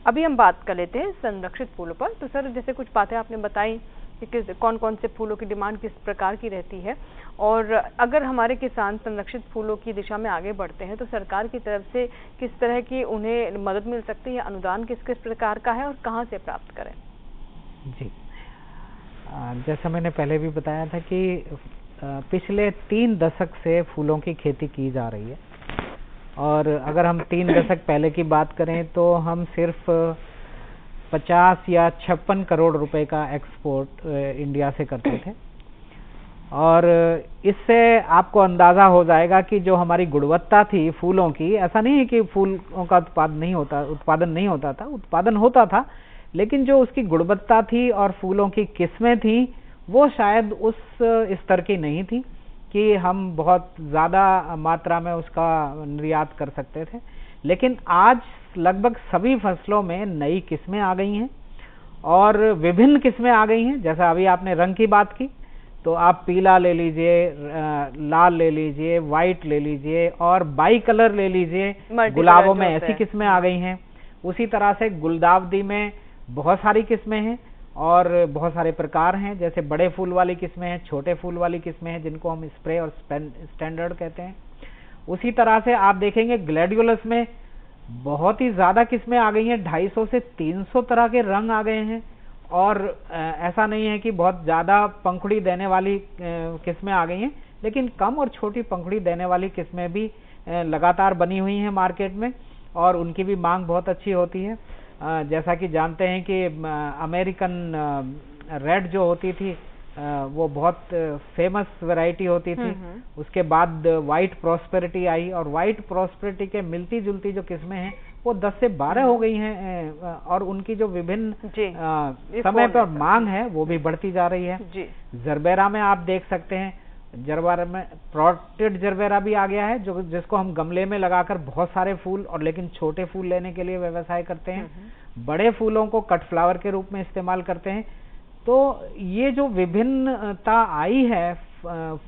अभी हम बात कर लेते हैं संरक्षित फूलों पर। तो सर, जैसे कुछ बातें आपने बताई कि कौन कौन से फूलों की डिमांड किस प्रकार की रहती है, और अगर हमारे किसान संरक्षित फूलों की दिशा में आगे बढ़ते हैं तो सरकार की तरफ से किस तरह की उन्हें मदद मिल सकती है, अनुदान किस किस प्रकार का है और कहाँ से प्राप्त करें? जी, जैसा मैंने पहले भी बताया था कि पिछले 3 दशक से फूलों की खेती की जा रही है, और अगर हम 3 दशक पहले की बात करें तो हम सिर्फ 50 या 56 करोड़ रुपए का एक्सपोर्ट इंडिया से करते थे। और इससे आपको अंदाज़ा हो जाएगा कि जो हमारी गुणवत्ता थी फूलों की, ऐसा नहीं है कि फूलों का उत्पादन नहीं होता था, उत्पादन होता था, लेकिन जो उसकी गुणवत्ता थी और फूलों की किस्में थी वो शायद उस स्तर की नहीं थी कि हम बहुत ज़्यादा मात्रा में उसका निर्यात कर सकते थे। लेकिन आज लगभग सभी फसलों में नई किस्में आ गई हैं, और विभिन्न किस्में आ गई हैं। जैसा अभी आपने रंग की बात की, तो आप पीला ले लीजिए, लाल ले लीजिए, वाइट ले लीजिए, और बाई कलर ले लीजिए। गुलाबों में ऐसी किस्में आ गई हैं। उसी तरह से गुलदाउदी में बहुत सारी किस्में हैं और बहुत सारे प्रकार हैं, जैसे बड़े फूल वाली किस्में हैं, छोटे फूल वाली किस्में हैं, जिनको हम स्प्रे और स्टैंडर्ड कहते हैं। उसी तरह से आप देखेंगे ग्लैडियोलस में बहुत ही ज़्यादा किस्में आ गई हैं, 250 से 300 तरह के रंग आ गए हैं। और ऐसा नहीं है कि बहुत ज़्यादा पंखुड़ी देने वाली किस्में आ गई हैं, लेकिन कम और छोटी पंखुड़ी देने वाली किस्में भी लगातार बनी हुई हैं मार्केट में, और उनकी भी मांग बहुत अच्छी होती है। जैसा कि जानते हैं कि अमेरिकन रेड जो होती थी वो बहुत फेमस वैरायटी होती थी। उसके बाद वाइट प्रॉस्पेरिटी आई, और वाइट प्रॉस्पेरिटी के मिलती जुलती जो किस्में हैं वो 10 से 12 हो गई हैं और उनकी जो विभिन्न समय पर मांग है वो भी बढ़ती जा रही है। जरबेरा में आप देख सकते हैं, जरबेरा में पॉटेड जरबेरा भी आ गया है, जो जिसको हम गमले में लगाकर बहुत सारे फूल और लेकिन छोटे फूल लेने के लिए व्यवसाय करते हैं। बड़े फूलों को कट फ्लावर के रूप में इस्तेमाल करते हैं। तो ये जो विभिन्नता आई है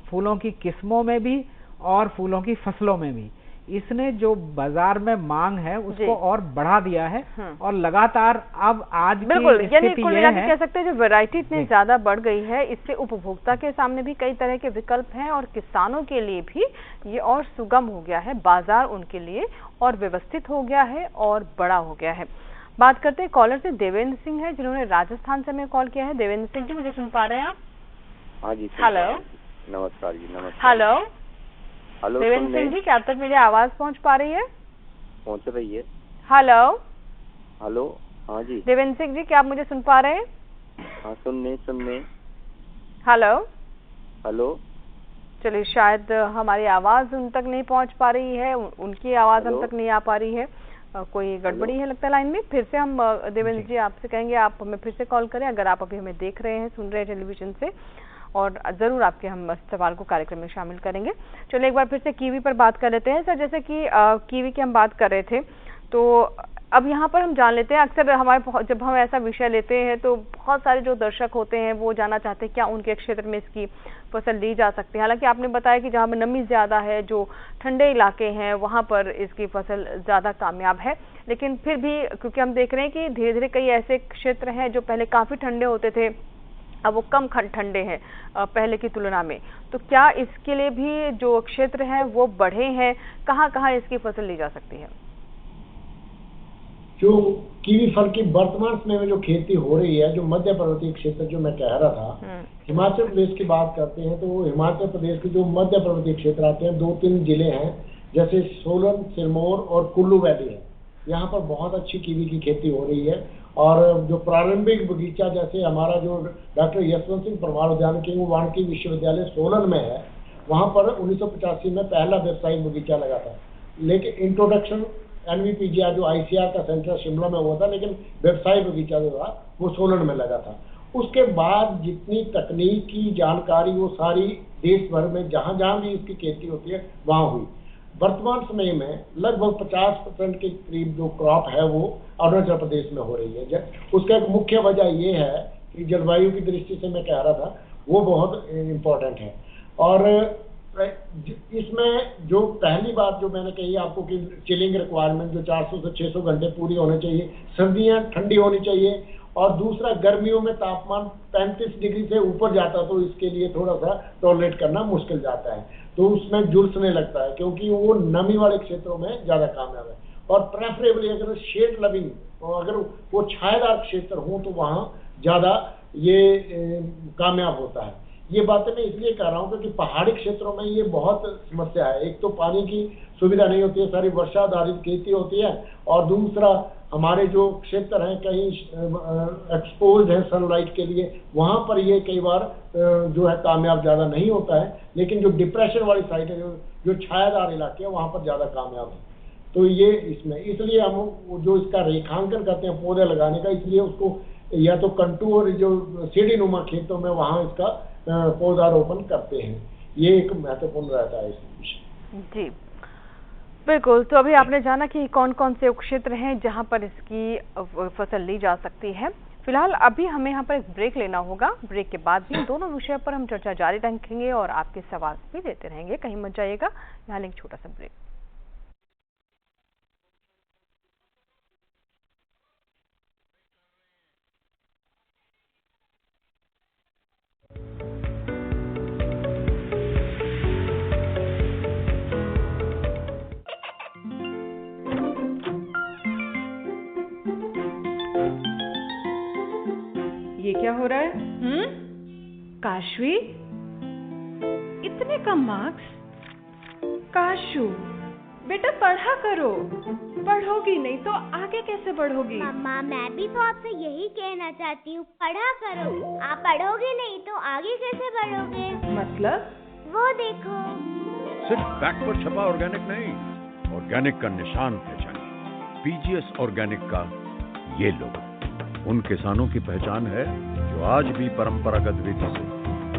फूलों की किस्मों में भी और फूलों की फसलों में भी, इसने जो बाजार में मांग है उसको और बढ़ा दिया है और लगातार अब आज बिल्कुल, यानी कुल मिला के कह सकते हैं जो वैरायटी इतनी ज्यादा बढ़ गई है, इससे उपभोक्ता के सामने भी कई तरह के विकल्प हैं और किसानों के लिए भी ये और सुगम हो गया है, बाजार उनके लिए और व्यवस्थित हो गया है और बड़ा हो गया है। बात करते हैं कॉलर से, देवेंद्र सिंह है जिन्होंने राजस्थान से हमें कॉल किया है। देवेंद्र सिंह जी, मुझे सुन पा रहे हैं आप? हाँ जी। हेलो, नमस्कार जी। नमस्कार। हेलो हेलो देवेंद्र सिंह जी, क्या अब तक मेरी आवाज पहुंच पा रही है? पहुंच रही है। Hello hello. हाँ जी देवेंद्र सिंह जी, क्या आप मुझे सुन पा रहे हैं? हाँ, सुनने। Hello hello. चलिए, शायद हमारी आवाज उन तक नहीं पहुंच पा रही है, उनकी आवाज हम तक नहीं आ पा रही है। कोई गड़बड़ी है लगता है लाइन में। फिर से हम देवेंद्र जी आपसे कहेंगे आप हमें फिर से कॉल करें, अगर आप अभी हमें देख रहे हैं, सुन रहे हैं टेलीविजन से, और जरूर आपके हम सवाल को कार्यक्रम में शामिल करेंगे। चलिए एक बार फिर से कीवी पर बात कर लेते हैं। सर, जैसे कि कीवी की हम बात कर रहे थे, तो अब यहाँ पर हम जान लेते हैं, अक्सर हमारे जब हम ऐसा विषय लेते हैं तो बहुत सारे जो दर्शक होते हैं वो जानना चाहते हैं क्या उनके क्षेत्र में इसकी फसल ली जा सकती है। हालांकि आपने बताया कि जहाँ पर नमी ज़्यादा है, जो ठंडे इलाके हैं, वहाँ पर इसकी फसल ज़्यादा कामयाब है, लेकिन फिर भी क्योंकि हम देख रहे हैं कि धीरे धीरे कई ऐसे क्षेत्र हैं जो पहले काफ़ी ठंडे होते थे, अब वो कम ठंडे हैं पहले की तुलना में, तो क्या इसके लिए भी जो क्षेत्र हैं वो बढ़े हैं? कहाँ कहाँ इसकी फसल ली जा सकती है? जो कीवी फल की वर्तमान समय में जो खेती हो रही है, जो मध्य पर्वतीय क्षेत्र जो मैं कह रहा था, हिमाचल प्रदेश की बात करते हैं तो हिमाचल प्रदेश के जो मध्य पर्वतीय क्षेत्र आते हैं, 2-3 जिले हैं, जैसे सोलन, सिरमौर और कुल्लू वैली है, यहाँ पर बहुत अच्छी कीवी की खेती हो रही है। और जो प्रारंभिक बगीचा जैसे हमारा जो डॉक्टर यशवंत सिंह परमार उद्यान केंद्र वानिकी विश्वविद्यालय सोलन में है, वहाँ पर 1985 में पहला व्यावसायिक बगीचा लगा था, लेकिन इंट्रोडक्शन NVPGR जो ICR का सेंटर शिमला में हुआ था, लेकिन व्यवसायिक बगीचा जो था वो सोलन में लगा था। उसके बाद जितनी तकनीकी जानकारी वो सारी देश भर में जहाँ जहाँ भी इसकी खेती होती है वहाँ हुई। वर्तमान समय में लगभग 50% के करीब जो क्रॉप है वो अरुणाचल प्रदेश में हो रही है। उसका एक मुख्य वजह ये है कि जलवायु की दृष्टि से मैं कह रहा था वो बहुत इम्पोर्टेंट है। और इसमें जो पहली बात जो मैंने कही आपको कि चिलिंग रिक्वायरमेंट जो 400 से 600 घंटे पूरी होने चाहिए, सर्दियाँ ठंडी होनी चाहिए, और दूसरा गर्मियों में तापमान 35 डिग्री से ऊपर जाता तो इसके लिए थोड़ा सा टॉलरेट करना मुश्किल जाता है, तो उसमें झुलसने लगता है, क्योंकि वो नमी वाले क्षेत्रों में ज़्यादा कामयाब है। और प्रेफरेबली अगर शेड लविंग, अगर वो छायादार क्षेत्र हो तो वहाँ ज़्यादा ये कामयाब होता है। ये बातें मैं इसलिए कह रहा हूँ क्योंकि पहाड़ी क्षेत्रों में ये बहुत समस्या है। एक तो पानी की सुविधा नहीं होती है, सारी वर्षा आधारित खेती होती है, और दूसरा हमारे जो क्षेत्र हैं कहीं एक्सपोज है सनलाइट के लिए, वहाँ पर ये कई बार जो है कामयाब ज़्यादा नहीं होता है, लेकिन जो डिप्रेशन वाली साइड है, जो छायादार इलाके हैं, वहाँ पर ज़्यादा कामयाब है। तो ये इसमें इसलिए हम जो इसका रेखांकन करते हैं पौधे लगाने का, इसलिए उसको या तो कंटूर जो सीढ़ी नुमा खेतों में वहाँ इसका पौधारोपण करते हैं। ये एक महत्वपूर्ण रहता है इस विषय। जी बिल्कुल। तो अभी आपने जाना कि कौन कौन से क्षेत्र हैं जहां पर इसकी फसल ली जा सकती है। फिलहाल अभी हमें यहाँ पर एक ब्रेक लेना होगा। ब्रेक के बाद भी दोनों विषय पर हम चर्चा जारी रखेंगे और आपके सवाल भी देते रहेंगे। कहीं मत जाइएगा, यहाँ एक छोटा सा ब्रेक। ये क्या हो रहा है? काशवी, इतने कम मार्क्स? काशू बेटा पढ़ा करो, पढ़ोगी नहीं तो आगे कैसे बढ़ोगी? मम्मा मैं भी तो आपसे यही कहना चाहती हूँ, पढ़ा करो। आप पढ़ोगे नहीं तो आगे कैसे बढ़ोगे? मतलब? वो देखो। सिर्फ बैक पर छपा ऑर्गेनिक नहीं, ऑर्गेनिक का निशान पहचानिए। पीजीएस ऑर्गेनिक का ये लोगो उन किसानों की पहचान है जो आज भी परंपरागत विधि से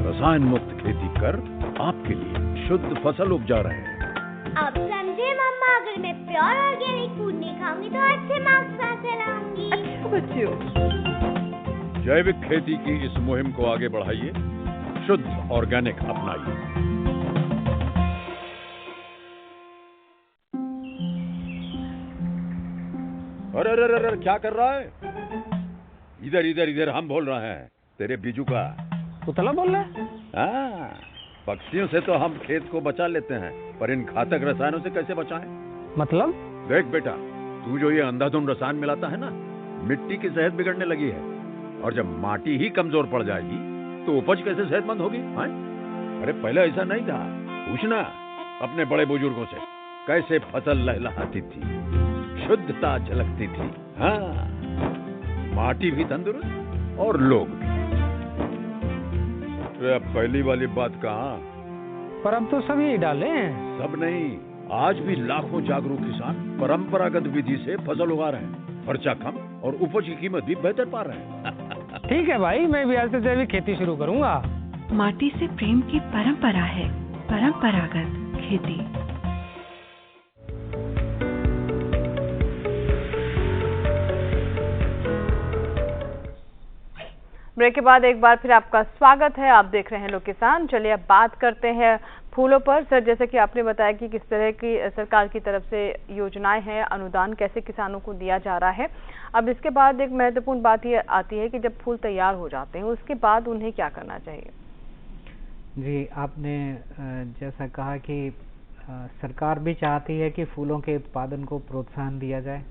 रसायन मुक्त खेती कर आपके लिए शुद्ध फसल उपजा रहे हैं। अब समझे मम्मा, अगर मैं प्योर ऑर्गेनिक फूड नहीं खाऊंगी तो अच्छे मार्क्स कहाँ से लाऊंगी? अच्छा बच्चों, जैविक खेती की इस मुहिम को आगे बढ़ाइए, शुद्ध ऑर्गेनिक अपनाइए। अरे अरे अरे क्या कर रहा है? इधर इधर इधर, हम बोल रहे हैं तेरे बीजू का। पुतला बोल रहा है? हाँ, पक्षियों से तो हम खेत को बचा लेते हैं, पर इन घातक रसायनों से कैसे बचाएं? मतलब? देख बेटा, तू जो ये अंधाधुंध रसायन मिलाता है ना, मिट्टी की सेहत बिगड़ने लगी है, और जब माटी ही कमजोर पड़ जाएगी तो उपज कैसे सेहतमंद होगी? हाँ? अरे पहले ऐसा नहीं था। पूछना अपने बड़े बुजुर्गों से, कैसे फसल लहलहाती थी, शुद्धता झलकती थी। हाँ, माटी भी तंदुरुस्त और लोग भी। अब पहली वाली बात कहाँ? पर अब तो सब यही डाले हैं। सब नहीं, आज भी लाखों जागरूक किसान परंपरागत विधि से फसल उगा रहे हैं, खर्चा कम और उपज की कीमत भी बेहतर पा रहे हैं। ठीक है भाई, मैं भी आज से जैविक खेती शुरू करूंगा। माटी से प्रेम की परंपरा है परंपरागत खेती। ब्रेक के बाद एक बार फिर आपका स्वागत है। आप देख रहे हैं लोग किसान। चलिए अब बात करते हैं फूलों पर। सर, जैसे कि आपने बताया कि किस तरह की सरकार की तरफ से योजनाएं हैं, अनुदान कैसे किसानों को दिया जा रहा है। अब इसके बाद एक महत्वपूर्ण बात ये आती है कि जब फूल तैयार हो जाते हैं उसके बाद उन्हें क्या करना चाहिए? जी, आपने जैसा कहा कि सरकार भी चाहती है कि फूलों के उत्पादन को प्रोत्साहन दिया जाए,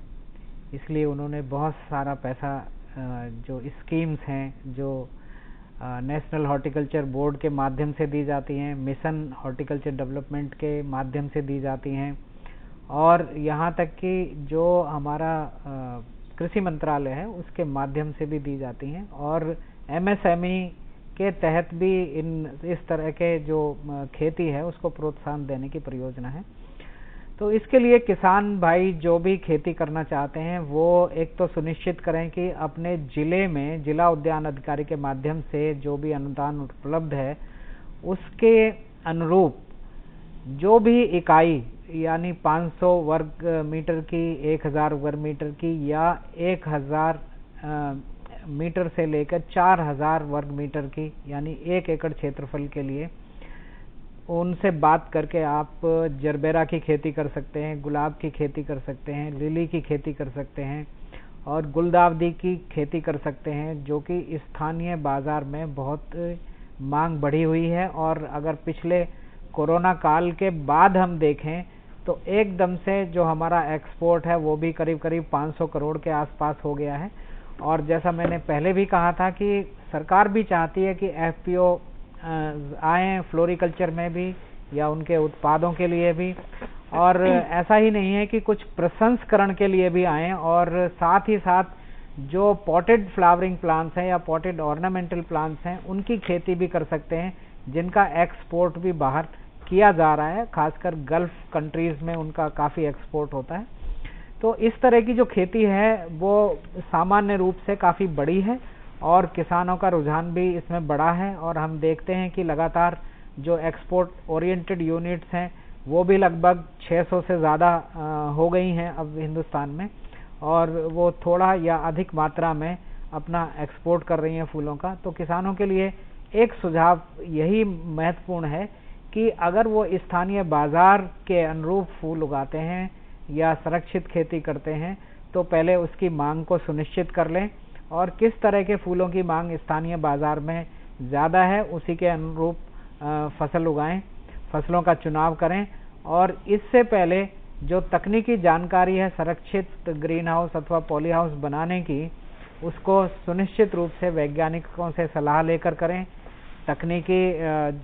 इसलिए उन्होंने बहुत सारा पैसा जो स्कीम्स हैं, जो नेशनल हॉर्टिकल्चर बोर्ड के माध्यम से दी जाती हैं, मिशन हॉर्टिकल्चर डेवलपमेंट के माध्यम से दी जाती हैं, और यहाँ तक कि जो हमारा कृषि मंत्रालय है उसके माध्यम से भी दी जाती हैं, और MSME के तहत भी इस तरह के जो खेती है उसको प्रोत्साहन देने की परियोजना है। तो इसके लिए किसान भाई जो भी खेती करना चाहते हैं वो एक तो सुनिश्चित करें कि अपने जिले में जिला उद्यान अधिकारी के माध्यम से जो भी अनुदान उपलब्ध है उसके अनुरूप जो भी इकाई, यानी 500 वर्ग मीटर की, 1000 वर्ग मीटर की, या 1000 मीटर से लेकर 4000 वर्ग मीटर की, यानी 1 एकड़ क्षेत्रफल के लिए उनसे बात करके आप जरबेरा की खेती कर सकते हैं, गुलाब की खेती कर सकते हैं, लिली की खेती कर सकते हैं, और गुलदावदी की खेती कर सकते हैं, जो कि स्थानीय बाजार में बहुत मांग बढ़ी हुई है। और अगर पिछले कोरोना काल के बाद हम देखें तो एकदम से जो हमारा एक्सपोर्ट है वो भी करीब करीब 500 करोड़ के आसपास हो गया है। और जैसा मैंने पहले भी कहा था कि सरकार भी चाहती है कि FPO आए फ्लोरिकल्चर में भी या उनके उत्पादों के लिए भी, और ऐसा ही नहीं है कि कुछ प्रसंस्करण के लिए भी आए, और साथ ही साथ जो पॉटेड फ्लावरिंग प्लांट्स हैं या पॉटेड ऑर्नामेंटल प्लांट्स हैं उनकी खेती भी कर सकते हैं, जिनका एक्सपोर्ट भी बाहर किया जा रहा है, खासकर गल्फ कंट्रीज में उनका काफ़ी एक्सपोर्ट होता है। तो इस तरह की जो खेती है वो सामान्य रूप से काफ़ी बड़ी है और किसानों का रुझान भी इसमें बड़ा है, और हम देखते हैं कि लगातार जो एक्सपोर्ट ओरिएंटेड यूनिट्स हैं वो भी लगभग 600 से ज़्यादा हो गई हैं अब हिंदुस्तान में, और वो थोड़ा या अधिक मात्रा में अपना एक्सपोर्ट कर रही हैं फूलों का। तो किसानों के लिए एक सुझाव यही महत्वपूर्ण है कि अगर वो स्थानीय बाजार के अनुरूप फूल उगाते हैं या संरक्षित खेती करते हैं तो पहले उसकी मांग को सुनिश्चित कर लें, और किस तरह के फूलों की मांग स्थानीय बाजार में ज़्यादा है उसी के अनुरूप फसल उगाएं, फसलों का चुनाव करें। और इससे पहले जो तकनीकी जानकारी है संरक्षित ग्रीन हाउस अथवा पॉली हाउस बनाने की, उसको सुनिश्चित रूप से वैज्ञानिकों से सलाह लेकर करें, तकनीकी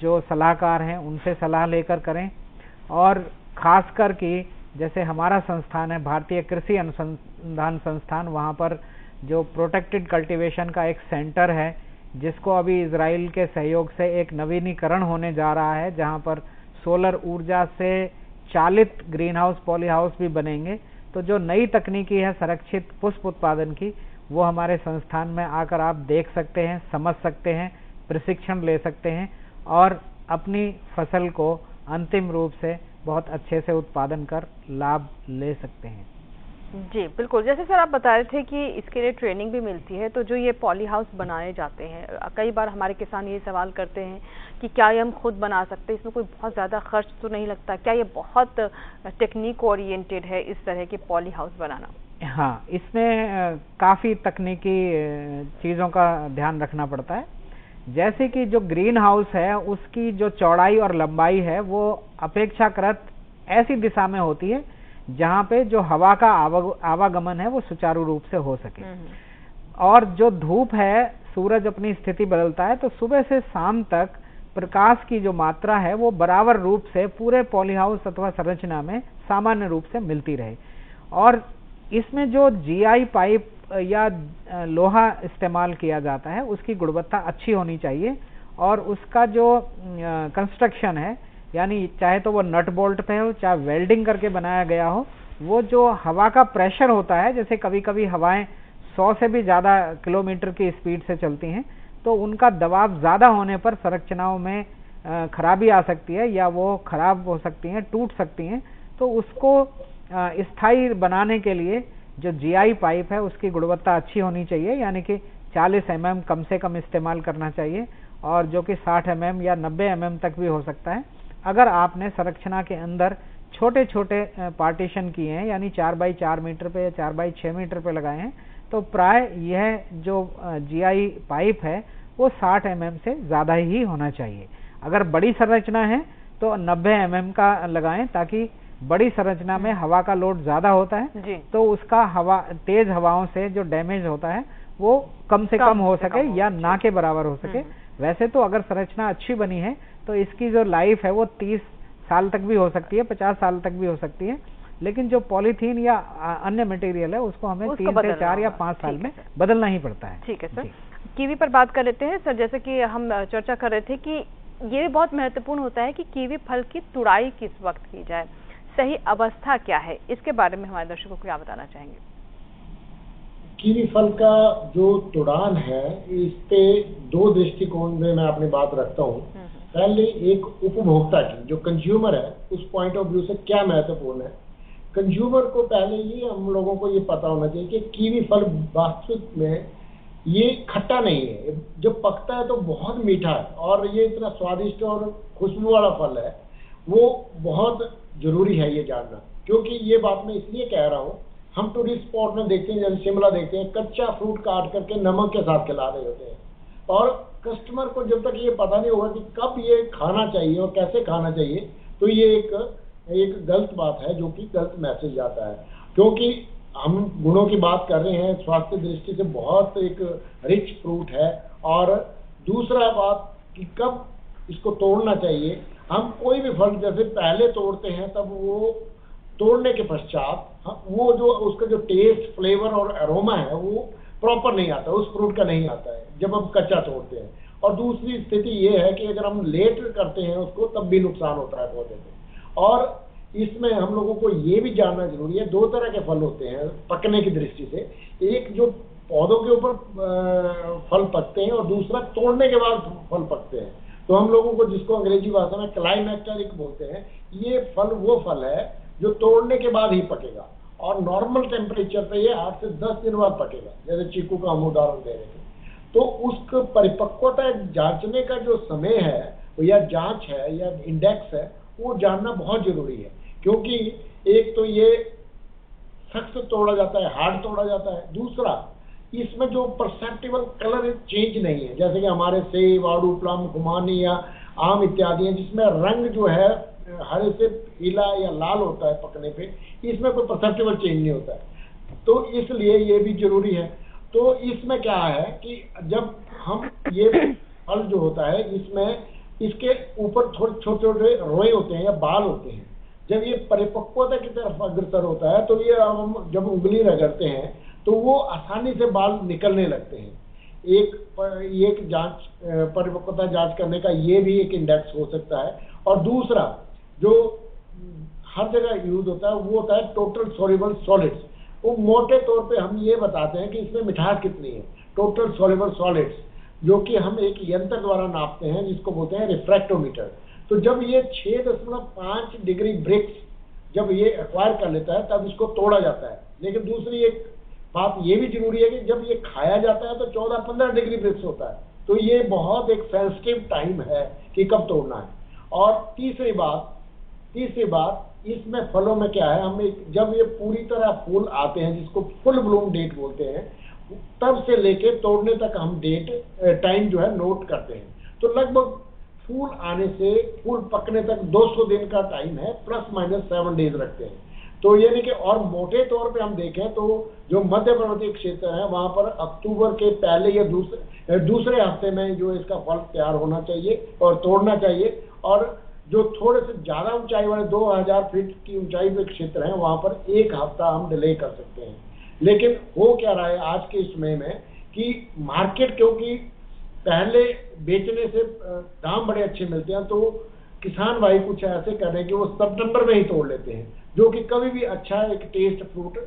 जो सलाहकार हैं उनसे सलाह लेकर करें, और ख़ासकर कि जैसे हमारा संस्थान है भारतीय कृषि अनुसंधान संस्थान, वहाँ पर जो प्रोटेक्टेड कल्टीवेशन का एक सेंटर है जिसको अभी इजराइल के सहयोग से एक नवीनीकरण होने जा रहा है, जहाँ पर सोलर ऊर्जा से चालित ग्रीन हाउस पॉली हाउस भी बनेंगे। तो जो नई तकनीकी है संरक्षित पुष्प उत्पादन की, वो हमारे संस्थान में आकर आप देख सकते हैं, समझ सकते हैं, प्रशिक्षण ले सकते हैं और अपनी फसल को अंतिम रूप से बहुत अच्छे से उत्पादन कर लाभ ले सकते हैं। जी बिल्कुल, जैसे सर आप बता रहे थे कि इसके लिए ट्रेनिंग भी मिलती है, तो जो ये पॉली हाउस बनाए जाते हैं, कई बार हमारे किसान ये सवाल करते हैं कि क्या ये हम खुद बना सकते हैं, इसमें कोई बहुत ज़्यादा खर्च तो नहीं लगता, क्या ये बहुत टेक्निक ओरिएंटेड है इस तरह के पॉली हाउस बनाना? हाँ, इसमें काफ़ी तकनीकी चीज़ों का ध्यान रखना पड़ता है। जैसे कि जो ग्रीन हाउस है उसकी जो चौड़ाई और लंबाई है वो अपेक्षाकृत ऐसी दिशा में होती है जहाँ पे जो हवा का आवागमन है वो सुचारू रूप से हो सके। और जो धूप है, सूरज अपनी स्थिति बदलता है, तो सुबह से शाम तक प्रकाश की जो मात्रा है वो बराबर रूप से पूरे पॉली हाउस अथवा संरचना में सामान्य रूप से मिलती रहे। और इसमें जो GI पाइप या लोहा इस्तेमाल किया जाता है उसकी गुणवत्ता अच्छी होनी चाहिए और उसका जो कंस्ट्रक्शन है, यानी चाहे तो वो नट बोल्ट पे हो चाहे वेल्डिंग करके बनाया गया हो, वो जो हवा का प्रेशर होता है, जैसे कभी कभी हवाएं 100 से भी ज़्यादा किलोमीटर की स्पीड से चलती हैं, तो उनका दबाव ज़्यादा होने पर संरचनाओं में खराबी आ सकती है या वो खराब हो सकती हैं, टूट सकती हैं। तो उसको स्थायी बनाने के लिए जो GI पाइप है उसकी गुणवत्ता अच्छी होनी चाहिए, यानी कि 40 mm कम से कम इस्तेमाल करना चाहिए और जो कि 60 mm या 90 mm तक भी हो सकता है। अगर आपने संरचना के अंदर छोटे छोटे पार्टीशन किए हैं, यानी 4x4 मीटर पे या 4x6 मीटर पे लगाए हैं, तो प्राय यह जो GI पाइप है वो 60 mm से ज़्यादा ही होना चाहिए। अगर बड़ी संरचना है तो 90 mm का लगाएं, ताकि बड़ी संरचना में हवा का लोड ज़्यादा होता है तो उसका तेज हवाओं से जो डैमेज होता है वो कम से कम हो सके या ना के बराबर हो सके। वैसे तो अगर संरचना अच्छी बनी है तो इसकी जो लाइफ है वो 30 साल तक भी हो सकती है, 50 साल तक भी हो सकती है, लेकिन जो पॉलीथीन या अन्य मटेरियल है उसको हमें 3 से 4 या 5 साल में बदलना ही पड़ता है। ठीक है सर, कीवी पर बात कर लेते हैं सर। जैसे कि हम चर्चा कर रहे थे कि ये बहुत महत्वपूर्ण होता है कि कीवी फल की तुड़ाई किस वक्त की जाए, सही अवस्था क्या है, इसके बारे में हमारे दर्शकों को क्या बताना चाहेंगे? कीवी फल का जो तुड़ान है, इस पे 2 दृष्टिकोण में मैं अपनी बात रखता हूँ। पहले एक उपभोक्ता की, जो कंज्यूमर है, उस पॉइंट ऑफ व्यू से क्या महत्वपूर्ण है। कंज्यूमर को पहले ये हम लोगों को ये पता होना चाहिए कि कीवी फल वास्तविक में ये खट्टा नहीं है, जब पकता है तो बहुत मीठा है और ये इतना स्वादिष्ट और खुशबू वाला फल है, वो बहुत जरूरी है ये जानना। क्योंकि ये बात मैं इसलिए कह रहा हूँ, हम टूरिस्ट स्पॉट में देखते हैं, जैसे शिमला देखते हैं, कच्चा फ्रूट काट करके नमक के साथ खिला रहे होते हैं और कस्टमर को जब तक ये पता नहीं होगा कि कब ये खाना चाहिए और कैसे खाना चाहिए, तो ये एक गलत बात है, जो कि गलत मैसेज जाता है। क्योंकि हम गुणों की बात कर रहे हैं, स्वास्थ्य दृष्टि से बहुत एक रिच फ्रूट है। और दूसरा बात कि कब इसको तोड़ना चाहिए। हम कोई भी फल जैसे पहले तोड़ते हैं, तब वो तोड़ने के पश्चात वो जो उसका जो टेस्ट, फ्लेवर और अरोमा है वो प्रॉपर नहीं आता, उस फ्रूट का नहीं आता है जब हम कच्चा तोड़ते हैं। और दूसरी स्थिति ये है कि अगर हम लेट करते हैं उसको, तब भी नुकसान होता है पौधे को। और इसमें हम लोगों को ये भी जानना जरूरी है, 2 तरह के फल होते हैं पकने की दृष्टि से। एक जो पौधों के ऊपर फल पकते हैं और दूसरा तोड़ने के बाद फल पकते हैं। तो हम लोगों को, जिसको अंग्रेजी भाषा में क्लाइमेक्टेरिक बोलते हैं, ये फल वो फल है जो तोड़ने के बाद ही पकेगा और नॉर्मल टेम्परेचर पे ये 8 से 10 दिन बाद पकेगा। जैसे चीकू का हम उदाहरण दे रहे थे। तो उसको परिपक्वता जांचने का जो समय है या जांच है या इंडेक्स है, वो जानना बहुत जरूरी है। क्योंकि एक तो ये सख्त तोड़ा जाता है, हार्ड तोड़ा जाता है। दूसरा, इसमें जो परसेप्टिबल कलर चेंज नहीं है, जैसे कि हमारे सेब, आड़ू, प्लम, खुमानी या आम इत्यादि हैं, जिसमें रंग जो है हरे से पीला या लाल होता है पकने पे, इसमें कोई परसेप्टिबल चेंज नहीं होता है। तो इसलिए ये भी जरूरी है। तो इसमें क्या है कि जब हम ये फल जो होता है, इसमें इसके ऊपर थोड़े छोटे छोटे रोए होते हैं या बाल होते हैं। जब ये परिपक्वता की तरफ अग्रसर होता है, तो ये हम जब उंगली रगड़ते हैं तो वो आसानी से बाल निकलने लगते हैं। एक जांच, परिपक्वता जांच करने का ये भी एक इंडेक्स हो सकता है। और दूसरा, जो हर जगह यूज होता है वो होता है टोटल सॉल्युबल सॉलिड्स। वो मोटे तौर पे हम ये बताते हैं कि इसमें मिठास कितनी है, टोटल सॉल्युबल सॉलिड्स, जो कि हम एक यंत्र द्वारा नापते हैं जिसको बोलते हैं रिफ्रैक्टोमीटर। तो जब ये 6.5 डिग्री ब्रिक्स जब ये एक्वायर कर लेता है तब इसको तोड़ा जाता है। लेकिन दूसरी एक बात ये भी जरूरी है कि जब ये खाया जाता है तो 14-15 डिग्री ब्रिक्स होता है। तो ये बहुत एक सेंसिटिव टाइम है कि कब तोड़ना है। और तीसरी बात इसमें फलों में क्या है, हम जब ये पूरी तरह फूल आते हैं जिसको फुल ब्लूम डेट बोलते हैं, तब से लेके तोड़ने तक हम टाइम जो है नोट करते हैं। तो लगभग फूल आने से फूल पकने तक 200 दिन का टाइम है, +- 7 डेज रखते हैं। तो ये नहीं कि, और मोटे तौर पे हम देखें तो जो मध्य पर्वतीय क्षेत्र है वहां पर अक्टूबर के पहले या दूसरे हफ्ते में जो इसका फल तैयार होना चाहिए और तोड़ना चाहिए। और जो थोड़े से ज्यादा ऊंचाई वाले 2000 फीट की ऊंचाई पे क्षेत्र हैं वहां पर 1 हफ्ता हम डिले कर सकते हैं। लेकिन हो क्या रहा है आज के समय में कि मार्केट, क्योंकि पहले बेचने से दाम बड़े अच्छे मिलते हैं, तो किसान भाई कुछ ऐसे कर रहे हैं कि वो सितंबर में ही तोड़ लेते हैं, जो कि कभी भी अच्छा एक टेस्ट फ्रूट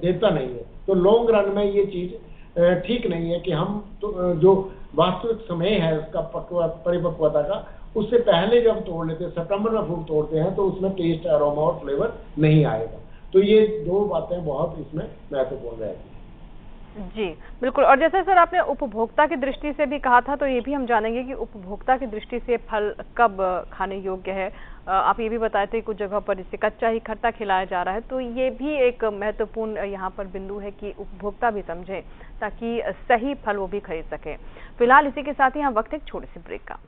देता नहीं है। तो लॉन्ग रन में ये चीज ठीक नहीं है कि हम जो वास्तविक समय है उसका परिपक्वता का, उससे पहले जब तोड़ लेते हैं, सितंबर में फ्रूट तोड़ते हैं, तो उसमें टेस्ट, अरोमा और फ्लेवर नहीं आएगा। तो ये 2 बातें बहुत इसमें महत्वपूर्ण रहती है। जी बिल्कुल। और जैसे सर आपने उपभोक्ता की दृष्टि से भी कहा था, तो ये भी हम जानेंगे कि उपभोक्ता की दृष्टि से फल कब खाने योग्य है। आप ये भी बताए थे कुछ जगह पर इसे कच्चा ही खट्टा खिलाया जा रहा है, तो ये भी एक महत्वपूर्ण यहाँ पर बिंदु है कि उपभोक्ता भी समझे ताकि सही फल वो भी खरीद सके। फिलहाल इसी के साथ ही यहाँ वक्त एक छोटे से ब्रेक का।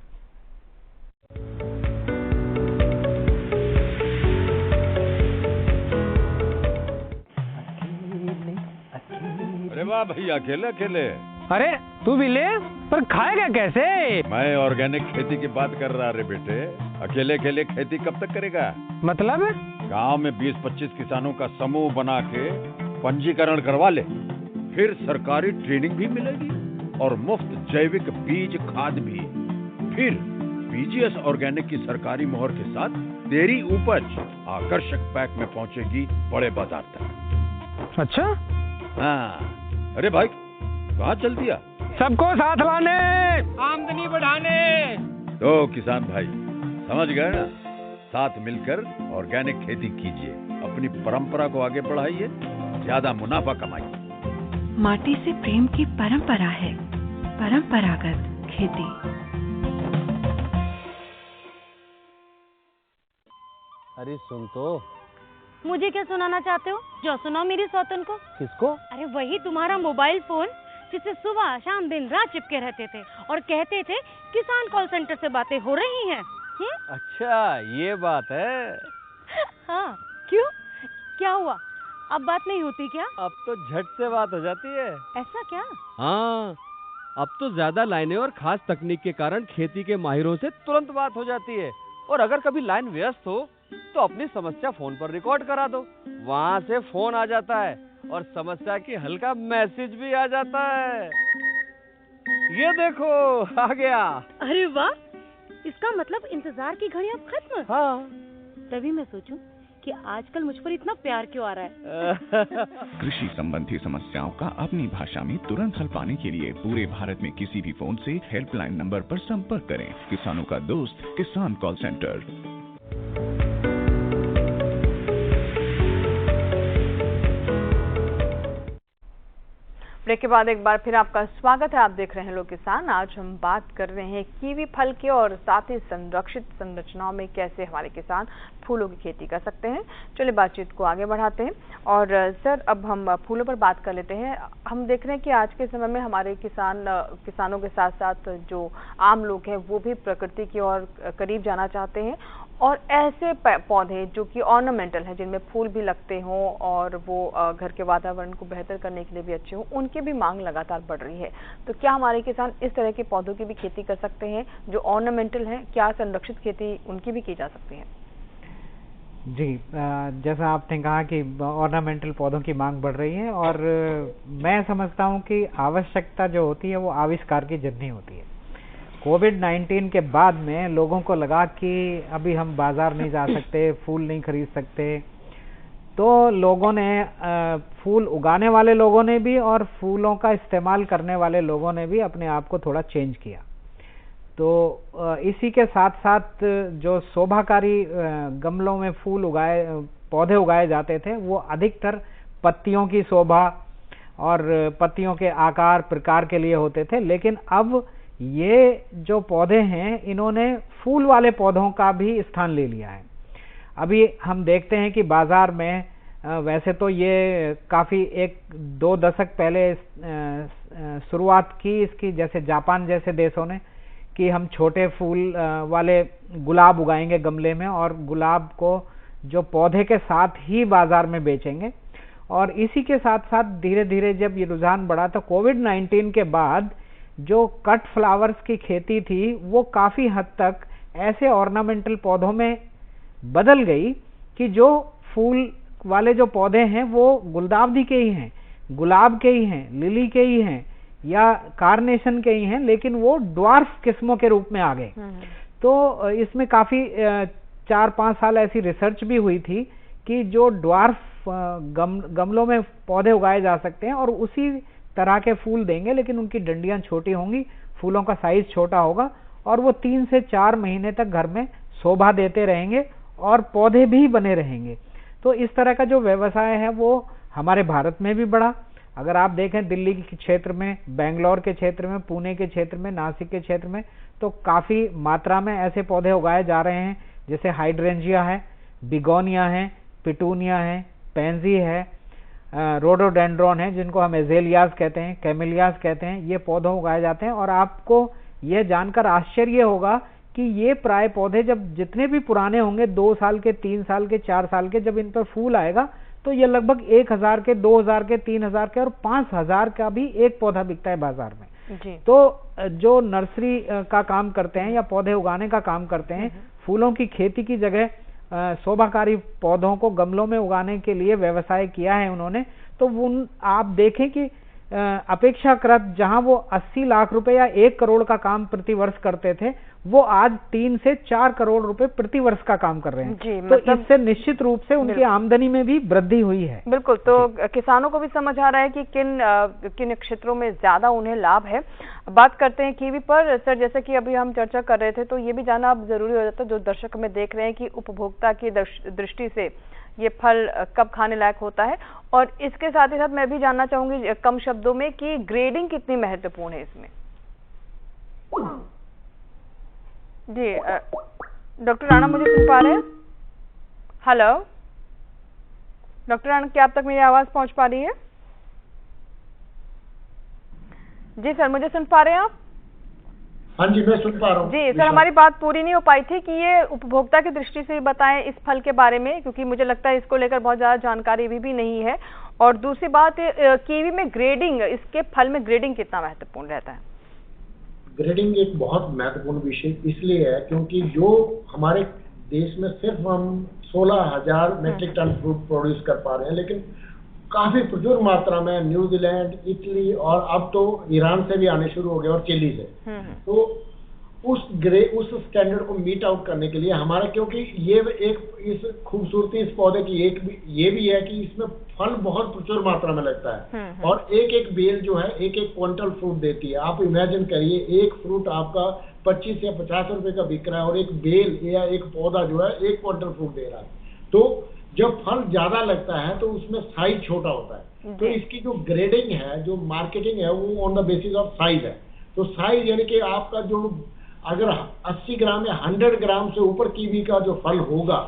अरे वाह भैया, अकेले अकेले। अरे तू भी ले, पर खाएगा कैसे? मैं ऑर्गेनिक खेती की बात कर रहा रे बेटे। अकेले अकेले खेती कब तक करेगा? मतलब? गांव में 20-25 किसानों का समूह बना के पंजीकरण करवा ले, फिर सरकारी ट्रेनिंग भी मिलेगी और मुफ्त जैविक बीज खाद भी। फिर पीजीएस ऑर्गेनिक की सरकारी मोहर के साथ तेरी उपज आकर्षक पैक में पहुंचेगी बड़े बाजार तक। अच्छा? हाँ। अरे भाई कहाँ चल दिया? सबको साथ लाने, आमदनी बढ़ाने। तो किसान भाई समझ गए ना, साथ मिलकर ऑर्गेनिक खेती कीजिए, अपनी परंपरा को आगे बढ़ाइए, ज्यादा मुनाफा कमाइए। माटी से प्रेम की परंपरा है परंपरागत खेती। अरे सुन तो। मुझे क्या सुनाना चाहते हो? जो सुनाओ मेरी सौतन को। किसको? अरे वही तुम्हारा मोबाइल फोन जिससे सुबह शाम दिन रात चिपके रहते थे और कहते थे किसान कॉल सेंटर से बातें हो रही हैं। अच्छा ये बात है। हाँ क्यों, क्या हुआ? अब बात नहीं होती क्या? अब तो झट से बात हो जाती है। ऐसा क्या? हाँ, अब तो ज्यादा लाइनें और खास तकनीक के कारण खेती के माहिरों से तुरंत बात हो जाती है। और अगर कभी लाइन व्यस्त हो तो अपनी समस्या फोन पर रिकॉर्ड करा दो, वहाँ से फोन आ जाता है और समस्या की हल का मैसेज भी आ जाता है। ये देखो आ गया। अरे वाह, इसका मतलब इंतजार की घड़ी अब खत्म। हाँ। तभी मैं सोचूं कि आजकल मुझ पर इतना प्यार क्यों आ रहा है। कृषि संबंधी समस्याओं का अपनी भाषा में तुरंत हल पाने के लिए पूरे भारत में किसी भी फोन से हेल्पलाइन नंबर पर संपर्क करें। किसानों का दोस्त किसान कॉल सेंटर। ब्रेक के बाद एक बार फिर आपका स्वागत है। आप देख रहे हैं लोग किसान। आज हम बात कर रहे हैं कीवी फल के और साथ ही संरक्षित संरचनाओं में कैसे हमारे किसान फूलों की खेती कर सकते हैं। चलिए बातचीत को आगे बढ़ाते हैं। और सर अब हम फूलों पर बात कर लेते हैं। हम देख रहे हैं कि आज के समय में हमारे किसानों के साथ साथ जो आम लोग हैं वो भी प्रकृति की ओर करीब जाना चाहते हैं और ऐसे पौधे जो कि ऑर्नामेंटल हैं, जिनमें फूल भी लगते हों और वो घर के वातावरण को बेहतर करने के लिए भी अच्छे हों, उनकी भी मांग लगातार बढ़ रही है। तो क्या हमारे किसान इस तरह के पौधों की भी खेती कर सकते हैं जो ऑर्नामेंटल हैं? क्या संरक्षित खेती उनकी भी की जा सकती है? जी, जैसा आपने कहा कि ऑर्नामेंटल पौधों की मांग बढ़ रही है और मैं समझता हूँ कि आवश्यकता जो होती है वो आविष्कार की जननी होती है। कोविड-19 के बाद में लोगों को लगा कि अभी हम बाजार नहीं जा सकते, फूल नहीं खरीद सकते, तो लोगों ने फूल उगाने वाले लोगों ने भी और फूलों का इस्तेमाल करने वाले लोगों ने भी अपने आप को थोड़ा चेंज किया। तो इसी के साथ साथ जो शोभाकारी गमलों में पौधे उगाए जाते थे वो अधिकतर पत्तियों की शोभा और पत्तियों के आकार प्रकार के लिए होते थे, लेकिन अब ये जो पौधे हैं इन्होंने फूल वाले पौधों का भी स्थान ले लिया है। अभी हम देखते हैं कि बाजार में वैसे तो ये काफ़ी 1-2 दशक पहले शुरुआत की इसकी, जैसे जापान जैसे देशों ने, कि हम छोटे फूल वाले गुलाब उगाएंगे गमले में और गुलाब को जो पौधे के साथ ही बाजार में बेचेंगे। और इसी के साथ साथ धीरे धीरे जब ये रुझान बढ़ा तो कोविड-19 के बाद जो कट फ्लावर्स की खेती थी वो काफ़ी हद तक ऐसे ऑर्नामेंटल पौधों में बदल गई कि जो फूल वाले जो पौधे हैं वो गुलदावदी के ही हैं, गुलाब के ही हैं, लिली के ही हैं या कार्नेशन के ही हैं, लेकिन वो ड्वार्फ किस्मों के रूप में आ गए। तो इसमें काफ़ी 4-5 साल ऐसी रिसर्च भी हुई थी कि जो ड्वार्फ गमलों में पौधे उगाए जा सकते हैं और उसी तरह के फूल देंगे, लेकिन उनकी डंडियां छोटी होंगी, फूलों का साइज छोटा होगा और वो 3 से 4 महीने तक घर में शोभा देते रहेंगे और पौधे भी बने रहेंगे। तो इस तरह का जो व्यवसाय है वो हमारे भारत में भी बढ़ा। अगर आप देखें दिल्ली के क्षेत्र में, बेंगलोर के क्षेत्र में, पुणे के क्षेत्र में, नासिक के क्षेत्र में, तो काफ़ी मात्रा में ऐसे पौधे उगाए जा रहे हैं, जैसे हाइड्रेंजिया है, बिगोनिया है, पिटूनिया है, पेंजी है, रोडोडेंड्रॉन है, जिनको हम एजेलियाज कहते हैं, कैमिलियाज कहते हैं, ये पौधे उगाए जाते हैं। और आपको ये जानकर आश्चर्य होगा कि ये प्राय पौधे जब जितने भी पुराने होंगे, 2 साल के, 3 साल के, 4 साल के, जब इन पर फूल आएगा तो ये लगभग 1000 के, 2000 के, 3000 के और 5000 का भी एक पौधा बिकता है बाजार में जी। तो जो नर्सरी का काम करते हैं या पौधे उगाने का काम करते हैं, फूलों की खेती की जगह शोभाकारी पौधों को गमलों में उगाने के लिए व्यवसाय किया है उन्होंने, तो आप देखें कि अपेक्षाकृत जहां वो 80 लाख रुपए या 1 करोड़ का काम प्रति वर्ष करते थे, वो आज 3 से 4 करोड़ रुपए प्रति वर्ष का काम कर रहे हैं जी। तो इससे निश्चित रूप से उनकी आमदनी में भी वृद्धि हुई है। बिल्कुल, तो किसानों को भी समझ आ रहा है कि किन क्षेत्रों में ज्यादा उन्हें लाभ है। बात करते हैं कीवी पर। सर, जैसे कि अभी हम चर्चा कर रहे थे, तो ये भी जानना अब जरूरी हो जाता है, जो दर्शक हमें देख रहे हैं, कि उपभोक्ता की दृष्टि से ये फल कब खाने लायक होता है। और इसके साथ ही साथ मैं भी जानना चाहूंगी कम शब्दों में कि ग्रेडिंग कितनी महत्वपूर्ण है इसमें। जी डॉक्टर राणा, मुझे सुन पा रहे हैं? हेलो डॉक्टर राणा, क्या आप तक मेरी आवाज पहुंच पा रही है? जी सर, मुझे सुन पा रहे हैं आप? हाँ जी, मैं सुन पा रहा हूँ जी सर। हमारी बात पूरी नहीं हो पाई थी कि ये उपभोक्ता की दृष्टि से बताएं इस फल के बारे में, क्योंकि मुझे लगता है इसको लेकर बहुत ज्यादा जानकारी भी नहीं है। और दूसरी बात, कीवी में ग्रेडिंग, इसके फल में ग्रेडिंग कितना महत्वपूर्ण रहता है? ग्रेडिंग एक बहुत महत्वपूर्ण विषय इसलिए है क्योंकि जो हमारे देश में सिर्फ हम 16,000 मेट्रिक टन फ्रूट प्रोड्यूस कर पा रहे हैं, लेकिन काफी प्रचुर मात्रा में न्यूजीलैंड, इटली और अब तो ईरान से भी आने शुरू हो गए और चिली से। तो उस स्टैंडर्ड को मीट आउट करने के लिए हमारा, क्योंकि ये एक इस खूबसूरती इस पौधे की ये भी है कि इसमें फल बहुत प्रचुर मात्रा में लगता है और एक बेल जो है 1 क्विंटल फ्रूट देती है। आप इमेजिन करिए, एक फ्रूट आपका 25 या 50 रुपए का बिक रहा है और एक बेल या एक पौधा जो है 1 क्विंटल फ्रूट दे रहा है। तो जब फल ज्यादा लगता है तो उसमें साइज छोटा होता है। तो इसकी जो ग्रेडिंग है, जो मार्केटिंग है, वो on the basis of size है। तो साइज यानी कि आपका जो अगर 80 ग्राम या 100 ग्राम से ऊपर कीवी का जो फल होगा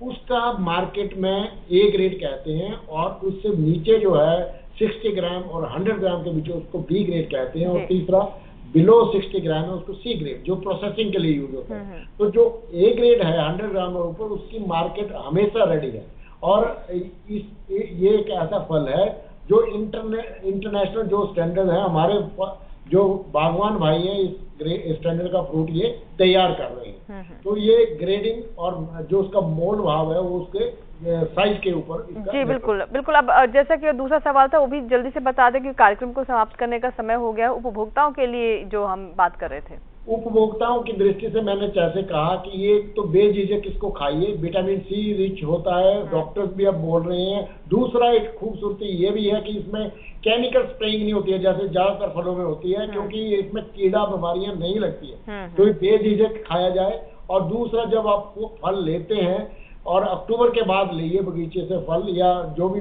उसका मार्केट में ए ग्रेड कहते हैं, और उससे नीचे जो है 60 ग्राम और 100 ग्राम के बीच उसको बी ग्रेड कहते हैं, और तीसरा बिलो 60 ग्राम है उसको सी ग्रेड, जो प्रोसेसिंग के लिए यूज होता है। तो जो ए ग्रेड है 100 ग्राम और ऊपर, उसकी मार्केट हमेशा रेडी है। और ये एक ऐसा फल है जो इंटरनेशनल जो स्टैंडर्ड है, हमारे जो बागवान भाई हैं इस स्टैंडर्ड का फ्रूट ये तैयार कर रहे हैं। तो ये ग्रेडिंग और जो उसका मोल भाव है वो उसके साइज के ऊपर। जी बिल्कुल बिल्कुल। अब जैसा कि दूसरा सवाल था वो भी जल्दी से बता दें कि कार्यक्रम को समाप्त करने का समय हो गया है, उपभोक्ताओं के लिए जो हम बात कर रहे थे। उपभोक्ताओं की दृष्टि से मैंने जैसे कहा कि ये तो बेझिझक इसको खाइए, विटामिन सी रिच होता है, डॉक्टर्स भी अब बोल रहे हैं। दूसरा एक खूबसूरती ये भी है कि इसमें केमिकल स्प्रेइंग नहीं होती है जैसे ज्यादातर फलों में होती है, क्योंकि इसमें कीड़ा बीमारियां नहीं लगती है, तो ये बेझिझक खाया जाए। और दूसरा, जब आप वो फल लेते हैं और अक्टूबर के बाद लिए बगीचे से फल या जो भी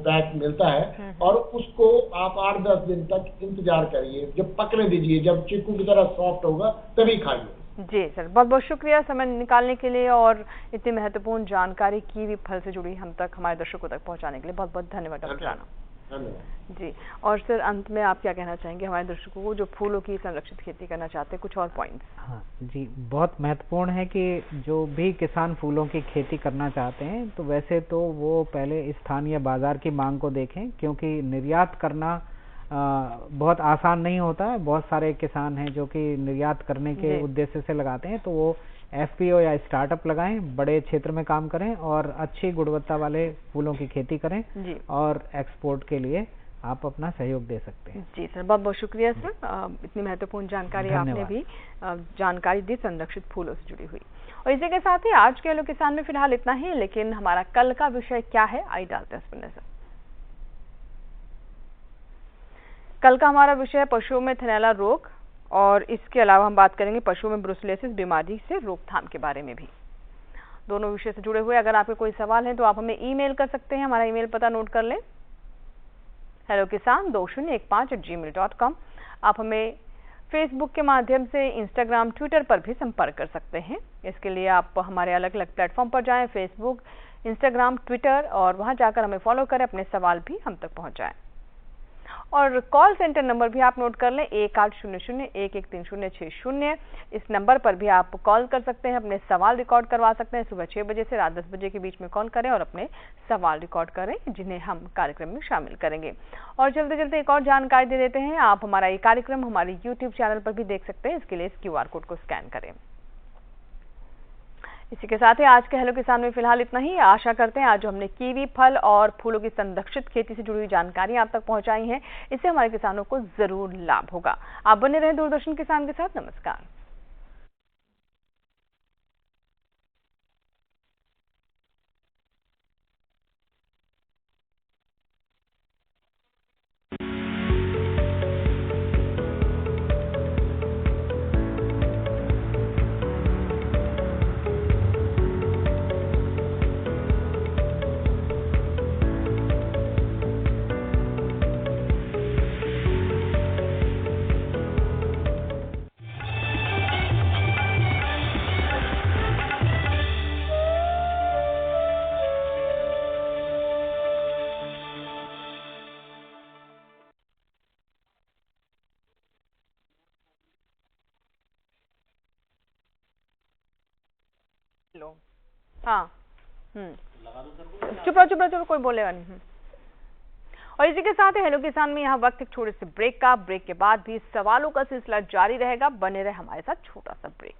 पैक मिलता है, और उसको आप 8-10 दिन तक इंतजार करिए, जब पकने दीजिए, जब चीकू की तरह सॉफ्ट होगा तभी खाइए। जी सर, बहुत बहुत शुक्रिया समय निकालने के लिए और इतनी महत्वपूर्ण जानकारी कीवी फल से जुड़ी हम तक, हमारे दर्शकों तक पहुंचाने के लिए बहुत बहुत धन्यवाद डॉक्टर राणा जी। और सर, अंत में आप क्या कहना चाहेंगे हमारे दर्शकों को जो फूलों की संरक्षित खेती करना चाहते हैं, कुछ और पॉइंट्स? हाँ जी, बहुत महत्वपूर्ण है कि जो भी किसान फूलों की खेती करना चाहते हैं तो वैसे तो वो पहले स्थानीय बाजार की मांग को देखें, क्योंकि निर्यात करना बहुत आसान नहीं होता है। बहुत सारे किसान हैं जो कि निर्यात करने के उद्देश्य से लगाते हैं, तो वो एफपीओ या स्टार्टअप लगाएं, बड़े क्षेत्र में काम करें और अच्छी गुणवत्ता वाले फूलों की खेती करें और एक्सपोर्ट के लिए आप अपना सहयोग दे सकते हैं। जी सर, बहुत बहुत शुक्रिया सर, इतनी महत्वपूर्ण जानकारी आपने भी जानकारी दी संरक्षित फूलों से जुड़ी हुई। और इसी के साथ ही आज के हेलो किसान में फिलहाल इतना ही, लेकिन हमारा कल का विषय क्या है आइए डालते हैं इस पर नजर। कल का हमारा विषय है पशुओं में थनैला रोग, और इसके अलावा हम बात करेंगे पशुओं में ब्रुसेलोसिस बीमारी से रोकथाम के बारे में भी। दोनों विषय से जुड़े हुए अगर आपके कोई सवाल है तो आप हमें ईमेल कर सकते हैं। हमारा ईमेल पता नोट कर लें, hellokisan2015@gmail.com। आप हमें फेसबुक के माध्यम से, इंस्टाग्राम, ट्विटर पर भी संपर्क कर सकते हैं। इसके लिए आप हमारे अलग अलग प्लेटफॉर्म पर जाएं, फेसबुक, इंस्टाग्राम, ट्विटर, और वहां जाकर हमें फॉलो करें, अपने सवाल भी हम तक पहुंचाएं। और कॉल सेंटर नंबर भी आप नोट कर लें, 1800-113060। इस नंबर पर भी आप कॉल कर सकते हैं, अपने सवाल रिकॉर्ड करवा सकते हैं। सुबह 6 बजे से रात 10 बजे के बीच में कॉल करें और अपने सवाल रिकॉर्ड करें, जिन्हें हम कार्यक्रम में शामिल करेंगे। और चलते चलते एक और जानकारी दे देते हैं, आप हमारा ये कार्यक्रम हमारे YouTube चैनल पर भी देख सकते हैं। इसके लिए इस QR कोड को स्कैन करें। इसी के साथ ही आज के हेलो किसान में फिलहाल इतना ही। आशा करते हैं आज जो हमने कीवी फल और फूलों की संरक्षित खेती से जुड़ी हुई जानकारी आप तक पहुंचाई है, इससे हमारे किसानों को जरूर लाभ होगा। आप बने रहें दूरदर्शन किसान के साथ। नमस्कार। हाँ, चुप रहो, कोई बोलेगा नहीं। और इसी के साथ ही हेलो किसान में यहाँ वक्त एक छोटे से ब्रेक का। ब्रेक के बाद भी सवालों का सिलसिला जारी रहेगा। बने रहे हमारे साथ। छोटा सा ब्रेक।